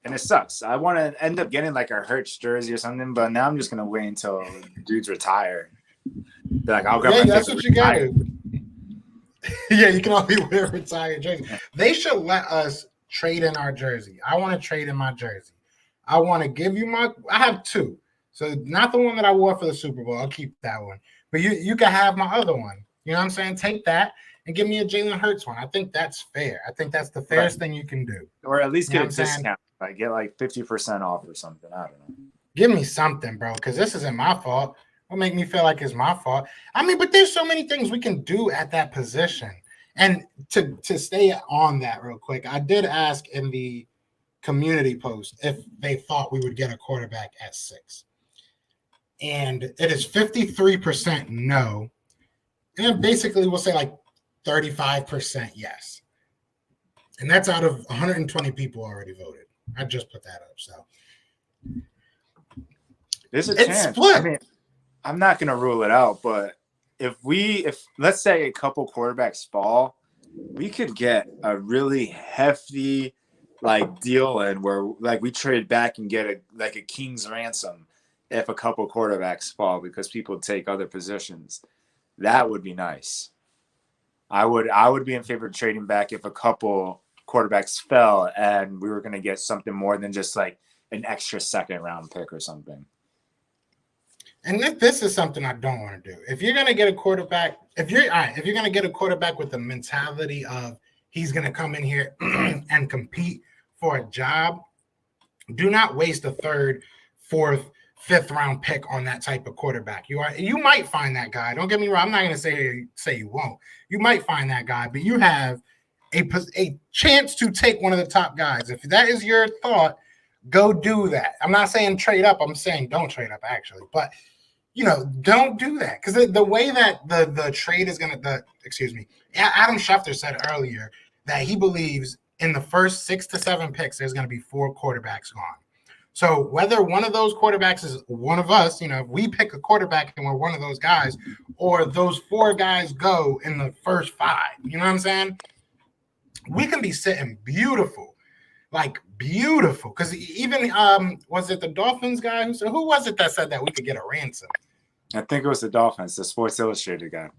And it sucks. I want to end up getting like a Hurts jersey or something, but now I'm just going to wait until dudes retire. Like, I'll grab that's what you got to do. Yeah, you can only wear a retired jersey. They should let us trade in our jersey. I want to trade in my jersey. I want to give you I have 2. So not the one that I wore for the Super Bowl. I'll keep that one. But you can have my other one. You know what I'm saying? Take that and give me a Jalen Hurts one. I think that's fair. I think that's the fairest thing you can do. Or at least get a discount. Like, get like 50% off or something. I don't know. Give me something, bro, because this isn't my fault. Don't make me feel like it's my fault. I mean, but there's so many things we can do at that position. And to stay on that real quick, I did ask in the community post if they thought we would get a quarterback at 6. And it is 53% no. And basically we'll say like 35% yes. And that's out of 120 people already voted. I just put that up. So there's a chance. Split. I mean, I'm not going to rule it out, but if let's say a couple quarterbacks fall, we could get a really hefty like deal in where like we trade back and get a king's ransom if a couple quarterbacks fall because people take other positions. That would be nice. I would be in favor of trading back if a couple quarterbacks fell and we were going to get something more than just like an extra 2nd round pick or something. And this is something I don't want to do. If you're going to get a quarterback, if you're going to get a quarterback with the mentality of he's going to come in here and compete for a job, do not waste a 3rd, 4th, 5th round pick on that type of quarterback. You might find that guy. Don't get me wrong. I'm not going to say you won't. You might find that guy, but you have a chance to take one of the top guys. If that is your thought, go do that. I'm not saying trade up. I'm saying don't trade up, actually. But, you know, don't do that. Because the way that the trade is going to – Adam Schefter said earlier that he believes in the first 6 to 7 picks, there's going to be 4 quarterbacks gone. So whether one of those quarterbacks is one of us, you know, if we pick a quarterback and we're one of those guys, or those 4 guys go in the first 5, you know what I'm saying? We can be sitting beautiful, like beautiful. Because even was it the Dolphins guy who was it that said that we could get a ransom? I think it was the Dolphins, the Sports Illustrated guy.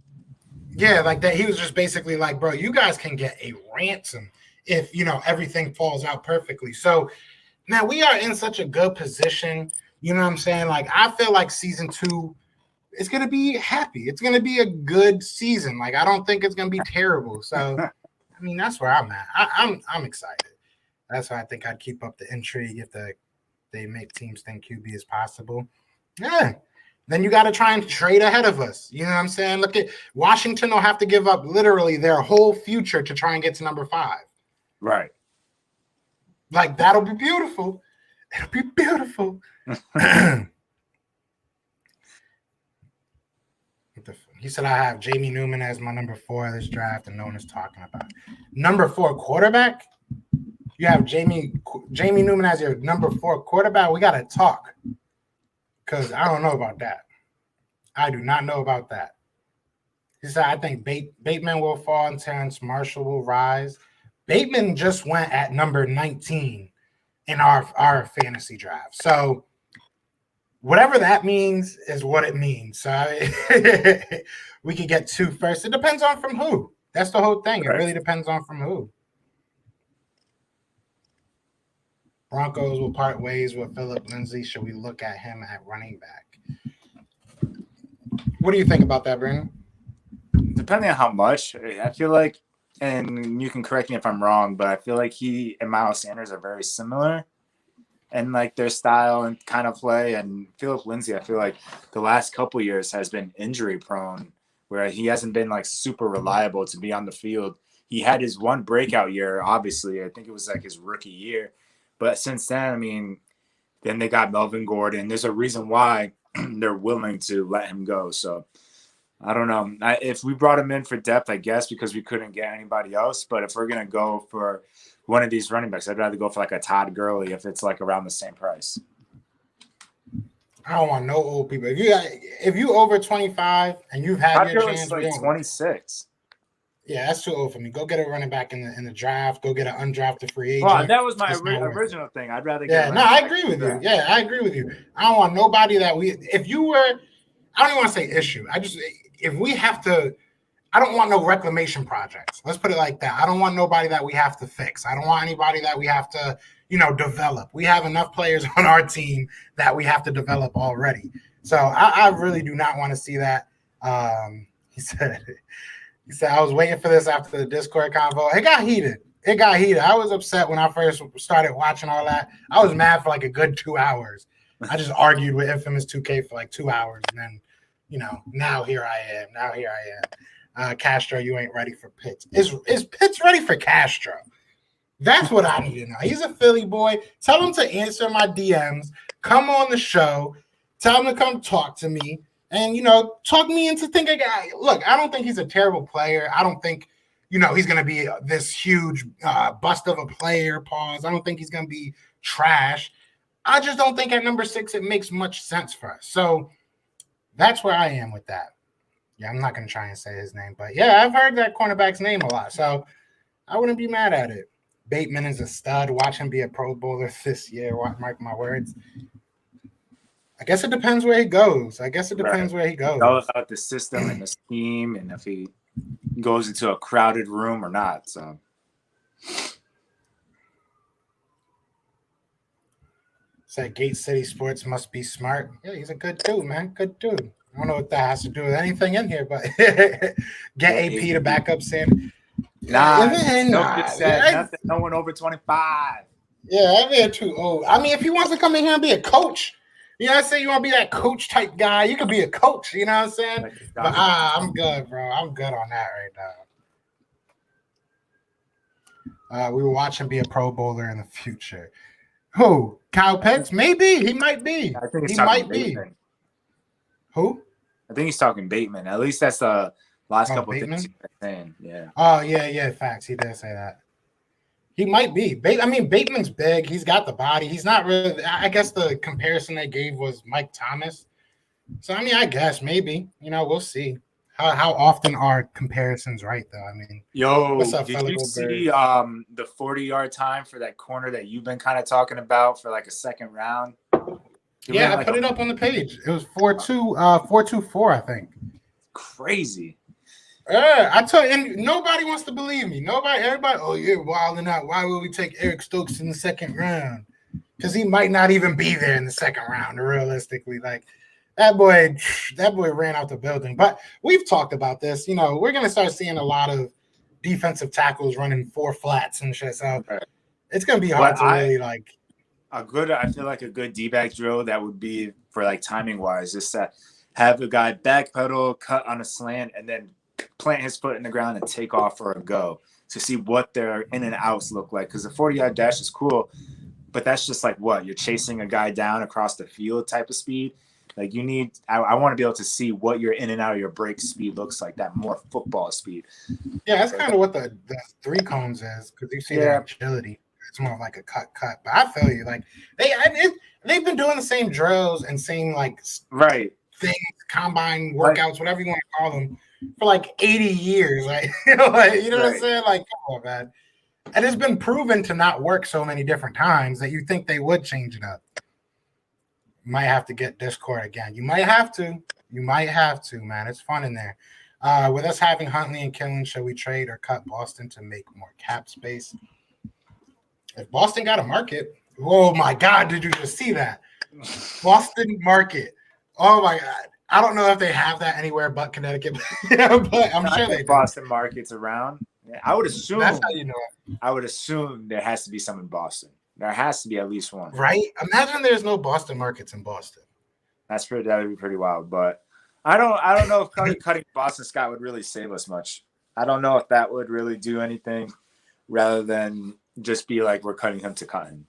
Yeah, like that. He was just basically like, bro, you guys can get a ransom if, you know, everything falls out perfectly. So now we are in such a good position. You know what I'm saying? Like, I feel like season 2 is going to be happy. It's going to be a good season. Like, I don't think it's going to be terrible. So, I mean, that's where I'm at. I'm excited. That's why I think I'd keep up the intrigue if they make teams think QB is possible. Yeah. Then you got to try and trade ahead of us. You know what I'm saying? Look at Washington will have to give up literally their whole future to try and get to number 5. Right. Like, that'll be beautiful. It'll be beautiful. He said, I have Jamie Newman as my number 4 of this draft, and no one is talking about it. Number 4 quarterback? You have Jamie Newman as your number 4 quarterback? We got to talk. Because I don't know about that. I do not know about that. He said, I think Bateman will fall and Terrence Marshall will rise. Bateman just went at number 19 in our fantasy draft. So whatever that means is what it means. So we could get 2 first. It depends on from who. That's the whole thing. It really depends on from who. Broncos will part ways with Philip Lindsay. Should we look at him at running back? What do you think about that, Brandon? Depending on how much, I feel like, and you can correct me if I'm wrong, but I feel like he and Miles Sanders are very similar in like their style and kind of play. And Philip Lindsay, I feel like the last couple of years has been injury prone, where he hasn't been like super reliable to be on the field. He had his one breakout year, obviously. I think it was like his rookie year. But since then, I mean, then they got Melvin Gordon. There's a reason why they're willing to let him go. So I don't know. If we brought him in for depth, I guess, because we couldn't get anybody else. But if we're going to go for one of these running backs, I'd rather go for like a Todd Gurley if it's like around the same price. I don't want no old people. If you over 25 and you've had Todd your Gurley's chance, like 26. Yeah, that's too old for me. Go get a running back in the draft. Go get an undrafted free agent. Well, that was my original thing. I'd rather get. Yeah, no, I agree with you. Yeah, I agree with you. I don't want nobody that if you were, I don't even want to say issue. If we have to, I don't want no reclamation projects. Let's put it like that. I don't want nobody that we have to fix. I don't want anybody that we have to, develop. We have enough players on our team that we have to develop already. So I really do not want to see that. He said, I was waiting for this after the Discord convo. It got heated. I was upset when I first started watching all that. I was mad for like a good 2 hours. I just argued with Infamous 2K for like 2 hours. And then, now here I am. Castro, you ain't ready for Pitts. Is Pitts ready for Castro? That's what I need to know. He's a Philly boy. Tell him to answer my DMs. Come on the show. Tell him to come talk to me. And, talk me into thinking, look, I don't think he's a terrible player. I don't think, he's going to be this huge bust of a player, pause. I don't think he's going to be trash. I just don't think at number 6 it makes much sense for us. So that's where I am with that. Yeah, I'm not going to try and say his name. But, yeah, I've heard that cornerback's name a lot. So I wouldn't be mad at it. Bateman is a stud. Watch him be a Pro Bowler this year. Mark my words. I guess it depends where he goes. Where he goes. It's all about the system and the scheme and if he goes into a crowded room or not. So said Gate City Sports must be smart. Yeah, he's a good dude, man. Good dude. I don't know what that has to do with anything in here, but get AP to back up Sam. Nothing. No one over 25. Yeah, that man too old. I mean, if he wants to come in here and be a coach, you know what I'm saying? You want to be that coach type guy, you could be a coach, you know what I'm saying? But I'm good, bro. I'm good on that right now. We will watch him be a Pro Bowler in the future. Who? Kyle Pitts? Maybe. He might be. I think he might Bateman. Be. Who? I think he's talking Bateman. At least that's the last couple of things he's been saying. Yeah. Oh, yeah. Facts. He did say that. He might be. Bateman's big. He's got the body. He's not really. I guess the comparison they gave was Mike Thomas. So, I guess maybe. We'll see. How often are comparisons right, though? What's up, did you see the 40-yard time for that corner that you've been kind of talking about for like a second round? Yeah, I put it up on the page. It was 4.24, I think. Crazy. I tell you, and nobody wants to believe me. Everybody, oh, you're wilding out. Why would we take Eric Stokes in the second round? Because he might not even be there in the second round, realistically. Like, that boy ran out the building. But we've talked about this. We're going to start seeing a lot of defensive tackles running 4 flats and shit. So it's going to be hard to really, like. I feel like a good D-back drill that would be for, like, timing-wise, just to have a guy backpedal, cut on a slant, and then plant his foot in the ground and take off for a go to see what their in and outs look like. Because the 40-yard dash is cool, but that's just like what? You're chasing a guy down across the field type of speed. Like I want to be able to see what your in and out of your break speed looks like, that more football speed. Yeah, that's kind of what the 3 cones is, because you see their agility. It's more of like a cut. But I feel you. Like they've been doing the same drills and same like things, combine workouts, whatever you want to call them, for like 80 years. Like you know what I'm saying? Like, come on, man. And it's been proven to not work so many different times that you think they would change it up. You might have to get Discord again. You might have to. You might have to, man. It's fun in there. With us having Huntley and Killen, should we trade or cut Boston to make more cap space? If Boston got a market, oh my God, did you just see that? Boston market. Oh my God. I don't know if they have that anywhere but Connecticut, but I'm sure they do. Boston market's around. I would assume. That's how you know it. I would assume there has to be some in Boston. There has to be at least one. Right? Imagine there's no Boston markets in Boston. That would be pretty wild. But I don't know if cutting Boston Scott would really save us much. I don't know if that would really do anything rather than just be like we're cutting him to cut him.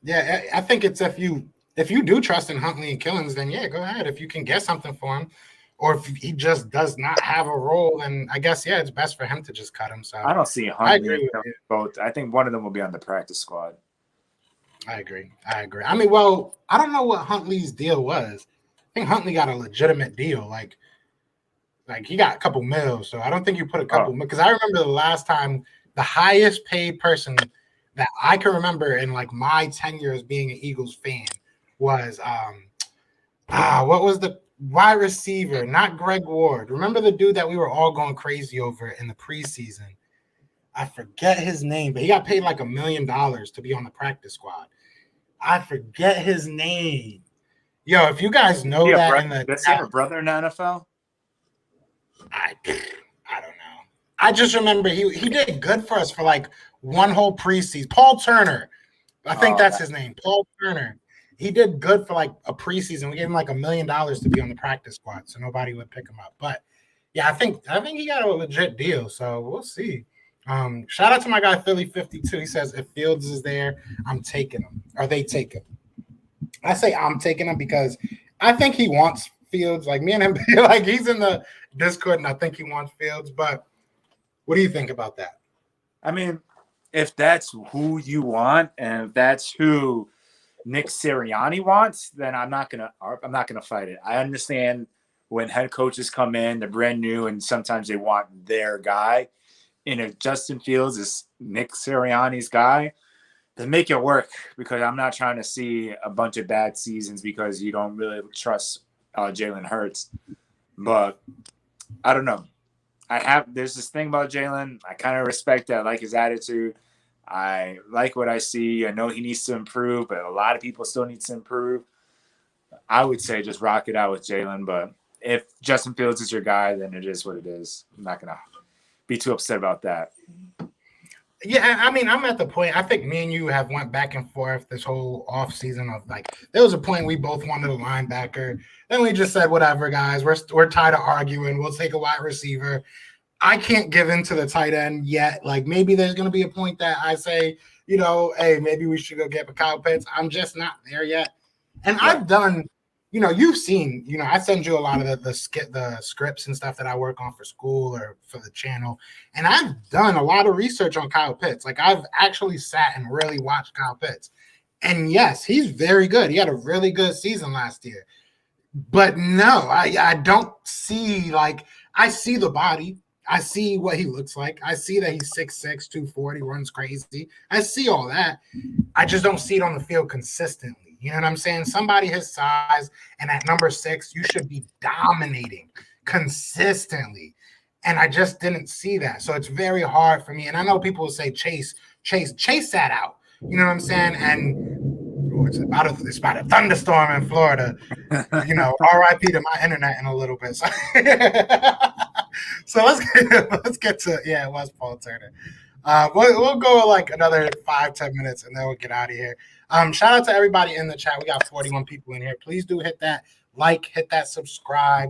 Yeah, I think it's if you do trust in Huntley and Killens, then yeah, go ahead. If you can get something for him, or if he just does not have a role, then I guess yeah, it's best for him to just cut him. So I don't see Huntley both. I think one of them will be on the practice squad. I agree. I mean, well, I don't know what Huntley's deal was. I think Huntley got a legitimate deal, like he got a couple mils. So I don't think you put a couple because I remember the last time the highest paid person that I can remember in like my tenure as being an Eagles fan was what was the wide receiver? Not Greg Ward. Remember the dude that we were all going crazy over in the preseason? I forget his name, but he got paid like $1 million to be on the practice squad. I forget his name. Yo, if you guys know that does he have a brother in the NFL? I don't know. I just remember he did good for us for like one whole preseason. Paul Turner. I think that's his name. Paul Turner. He did good for like a preseason. We gave him like $1 million to be on the practice squad, so nobody would pick him up. But yeah, I think he got a legit deal. So we'll see. Shout out to my guy Philly 52. He says if Fields is there, I'm taking him. Or they take him. I say I'm taking him because I think he wants Fields. Like me and him, like he's in the Discord, and I think he wants Fields. But what do you think about that? I mean, if that's who you want, and if that's who Nick Sirianni wants, then I'm not gonna fight it. I understand when head coaches come in, they're brand new, and sometimes they want their guy. And if Justin Fields is Nick Sirianni's guy, then make it work, because I'm not trying to see a bunch of bad seasons because you don't really trust Jalen Hurts. But I don't know. There's this thing about Jalen. I kind of respect that. I like his attitude. I like what I see. I know he needs to improve, but a lot of people still need to improve. I would say just rock it out with Jalen. But if Justin Fields is your guy, then it is what it is. I'm not going to be too upset about that. Yeah, I mean, I'm at the point, I think me and you have went back and forth this whole offseason of like, there was a point we both wanted a linebacker. Then we just said, whatever, guys, we're tired of arguing. We'll take a wide receiver. I can't give in to the tight end yet. Like maybe there's going to be a point that I say, hey, maybe we should go get Kyle Pitts. I'm just not there yet. And yeah. I've done, you've seen, I send you a lot of the scripts and stuff that I work on for school or for the channel. And I've done a lot of research on Kyle Pitts. Like I've actually sat and really watched Kyle Pitts. And yes, he's very good. He had a really good season last year. But no, I don't see, like, I see the body. I see what he looks like. I see that he's 6'6", 240, runs crazy. I see all that. I just don't see it on the field consistently. You know what I'm saying? Somebody his size and at number 6, you should be dominating consistently. And I just didn't see that. So it's very hard for me. And I know people will say, chase that out. You know what I'm saying? And it's about a thunderstorm in Florida. RIP to my internet in a little bit. So let's get to, it was Paul Turner. We'll go like another 5-10 minutes and then we'll get out of here. Shout out to everybody in the chat. We got 41 people in here. Please do hit that like, hit that subscribe.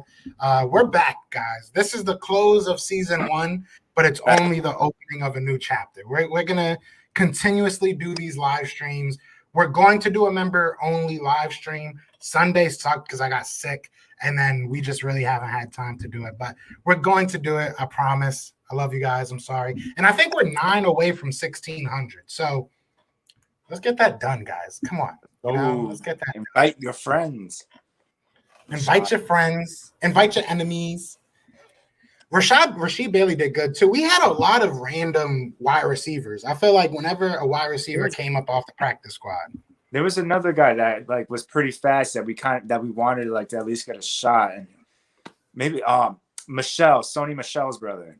We're back, guys. This is the close of season 1, but it's only the opening of a new chapter. We're gonna continuously do these live streams. We're going to do a member-only live stream. Sunday sucked because I got sick, and then we just really haven't had time to do it. But we're going to do it, I promise. I love you guys. I'm sorry. And I think we're 9 away from 1,600. So let's get that done, guys. Come on. Let's get that Invite your friends. Invite your friends. Invite your enemies. Rasheed Bailey did good too. We had a lot of random wide receivers. I feel like whenever a wide receiver came up off the practice squad, there was another guy that like was pretty fast that we wanted like to at least get a shot, and maybe Sony Michel's brother.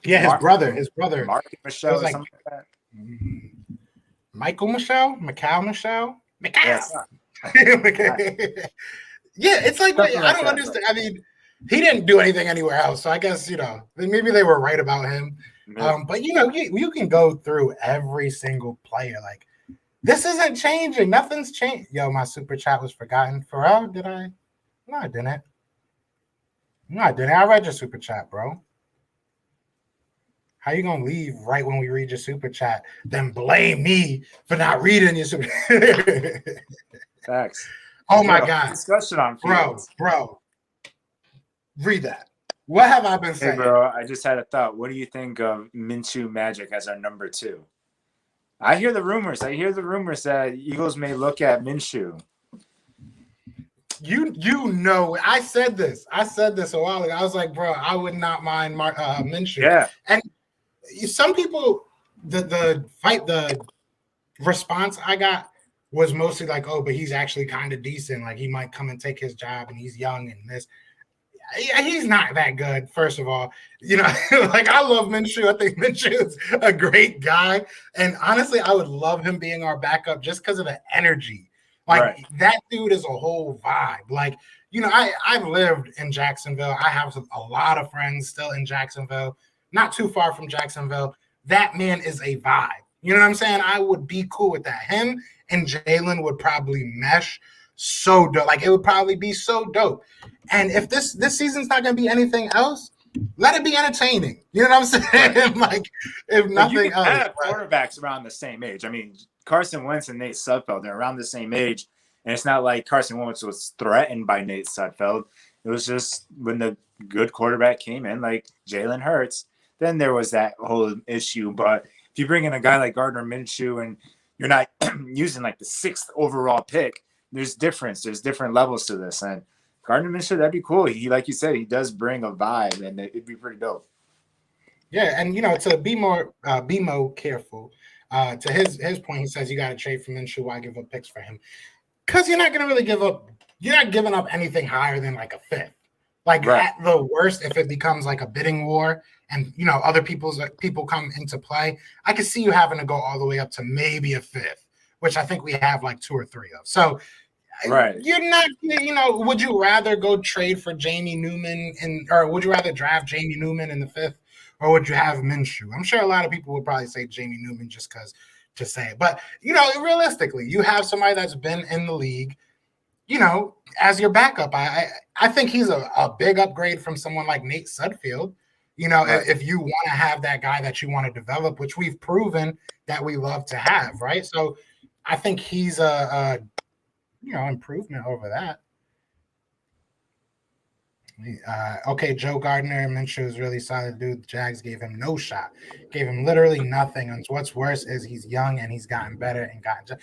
Yeah, his brother, Mark Michelle, or like, something like that. Michael Michelle. Yes. Yeah, it's like I don't understand. I mean, he didn't do anything anywhere else, so I guess maybe they were right about him. But you can go through every single player. Like, this isn't changing. Nothing's changed. Yo, my super chat was forgotten. Pharrell, did I? No, I didn't. I read your super chat, bro. How you gonna leave right when we read your super chat? Then blame me for not reading your super. Facts. Oh my God. Discussion on Fields. Bro. Read that. What have I been saying? Hey, bro, I just had a thought. What do you think of Minshew Magic as our number 2? I hear the rumors that Eagles may look at Minshew. I said this a while ago. I was like, bro, I would not mind Minshew. Yeah. And some people, the response I got was mostly like, oh, but he's actually kind of decent. Like, he might come and take his job, and he's young and this. He's not that good, first of all. Like, I love Minshew. I think Minshew's a great guy. And honestly, I would love him being our backup just because of the energy. Like, That dude is a whole vibe. Like, I've lived in Jacksonville. I have a lot of friends still in Jacksonville, not too far from Jacksonville. That man is a vibe. You know what I'm saying? I would be cool with that. Him and Jalen would probably mesh so dope. Like, it would probably be so dope. And if this season's not going to be anything else, let it be entertaining. You know what I'm saying? Right. Like, if nothing else. Have quarterbacks around the same age. I mean, Carson Wentz and Nate Sudfeld, they're around the same age. And it's not like Carson Wentz was threatened by Nate Sudfeld. It was just when the good quarterback came in, like Jalen Hurts, then there was that whole issue. But if you bring in a guy like Gardner Minshew and you're not using like the 6th overall pick, there's different levels to this. And Gardner Minshew, that'd be cool. He, like you said, he does bring a vibe, and it'd be pretty dope. Yeah, and to be more careful. To his point, he says you got to trade for Minshew. Why give up picks for him? Because you're not going to really give up. You're not giving up anything higher than like a 5th. Like, at the worst, if it becomes like a bidding war and other people come into play, I could see you having to go all the way up to maybe a 5th, which I think we have like 2 or 3 of. So, you're not. Would you rather go trade for Jamie Newman or would you rather draft Jamie Newman in the 5th, or would you have Minshew? I'm sure a lot of people would probably say Jamie Newman just because to say it. But realistically, you have somebody that's been in the league, as your backup. I think he's a big upgrade from someone like Nate Sudfeld. If you want to have that guy that you want to develop, which we've proven that we love to have, right? So I think he's a improvement over that. Okay, Joe Gardner Minshew is really solid dude. The Jags gave him no shot, gave him literally nothing. And what's worse is he's young and he's gotten better and gotten.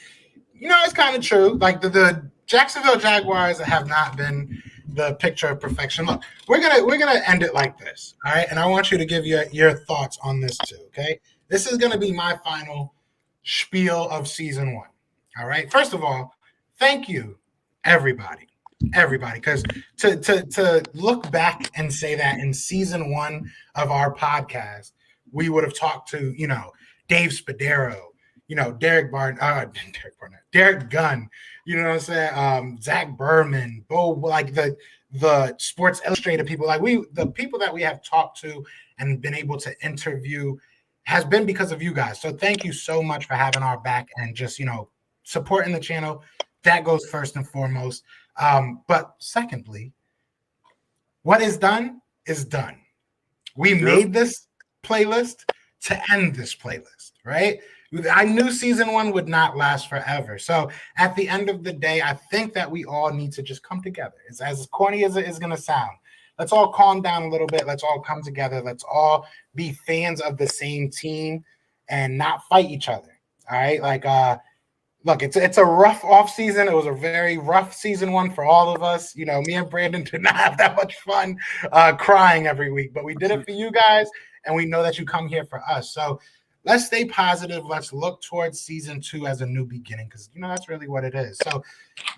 It's kind of true. Like the Jacksonville Jaguars have not been the picture of perfection. Look, we're gonna end it like this, all right? And I want you to give your thoughts on this too. Okay, this is gonna be my final spiel of season 1. All right. First of all, thank you, everybody, because to look back and say that in season 1 of our podcast, we would have talked to Dave Spadaro, Derek Gunn, you know what I'm saying, Zach Berman, Bo, like the Sports Illustrated people, like the people that we have talked to and been able to interview has been because of you guys. So thank you so much for having our back and just supporting the channel. That goes first and foremost. But secondly, what is done is done. We made this playlist to end this playlist, right? I knew season 1 would not last forever. So at the end of the day, I think that we all need to just come together. It's as corny as it is going to sound. Let's all calm down a little bit. Let's all come together. Let's all be fans of the same team and not fight each other. All right. Like, look, it's a rough off season. It was a very rough season one for all of us. You know, me and Brandon did not have that much fun crying every week, but we did it for you guys, and we know that you come here for us. So let's stay positive. Let's look towards season 2 as a new beginning, because you know that's really what it is. So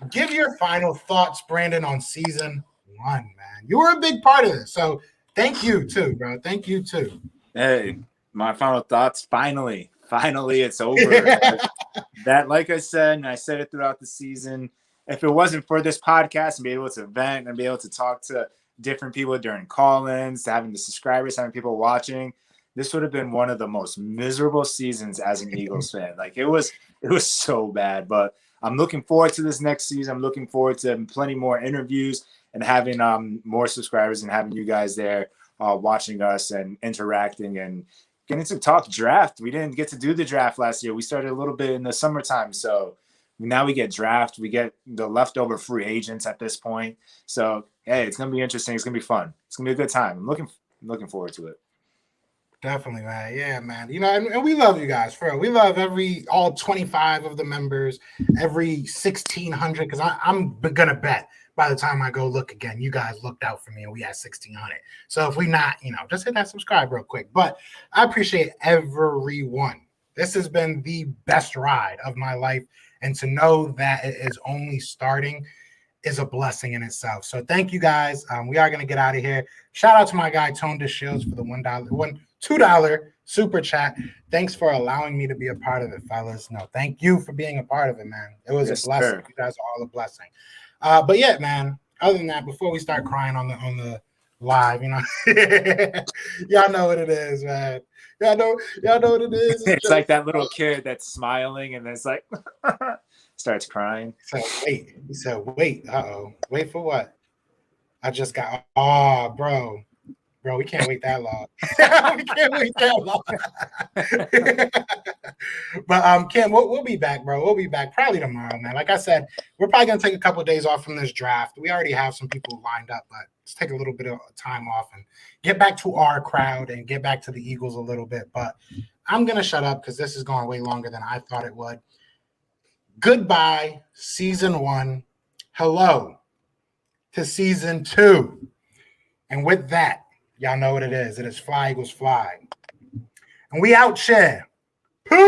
give your final thoughts, Brandon, on season 1, man. You were a big part of this. So thank you too, bro. Thank you too. Hey, my final thoughts. Finally, it's over. That, like I said, and I said it throughout the season, if it wasn't for this podcast and be able to vent and be able to talk to different people during call-ins, having the subscribers, having people watching, this would have been one of the most miserable seasons as an Eagles fan. Like it was so bad. But I'm looking forward to this next season. I'm looking forward to plenty more interviews and having more subscribers and having you guys there watching us and interacting and getting to talk draft. We didn't get to do the draft last year. We started a little bit in the summertime. So now we get draft. We get the leftover free agents at this point. So, hey, it's going to be interesting. It's going to be fun. It's going to be a good time. I'm looking forward to it. Definitely, man. Yeah, man. You know, and we love you guys, for real. We love all 25 of the members, every 1,600, because I'm going to bet by the time I go look again, you guys looked out for me and we had 1,600. So if we not, you know, just hit that subscribe real quick. But I appreciate everyone. This has been the best ride of my life. And to know that it is only starting is a blessing in itself. So thank you guys. We are going to get out of here. Shout out to my guy, Tone DeShields, for the $2 super chat. Thanks for allowing me to be a part of it, fellas. No, thank you for being a part of it, man. It was a blessing. Sir. You guys are all a blessing. But yeah, man, other than that, before we start crying on the live, you know, y'all know what it is, man. Y'all know what it is. It's like that little kid that's smiling and then it's like starts crying. He said, wait, wait for what? I just got, bro, we can't wait that long. We can't wait that long. But Kim, we'll be back, bro. We'll be back probably tomorrow, man. Like I said, we're probably gonna take a couple of days off from this draft. We already have some people lined up, but let's take a little bit of time off and get back to our crowd and get back to the Eagles a little bit. But I'm gonna shut up because this is going way longer than I thought it would. Goodbye, season 1. Hello to season 2. And with that, y'all know what it is. It is Fly Eagles Fly. And we out, share. Peace.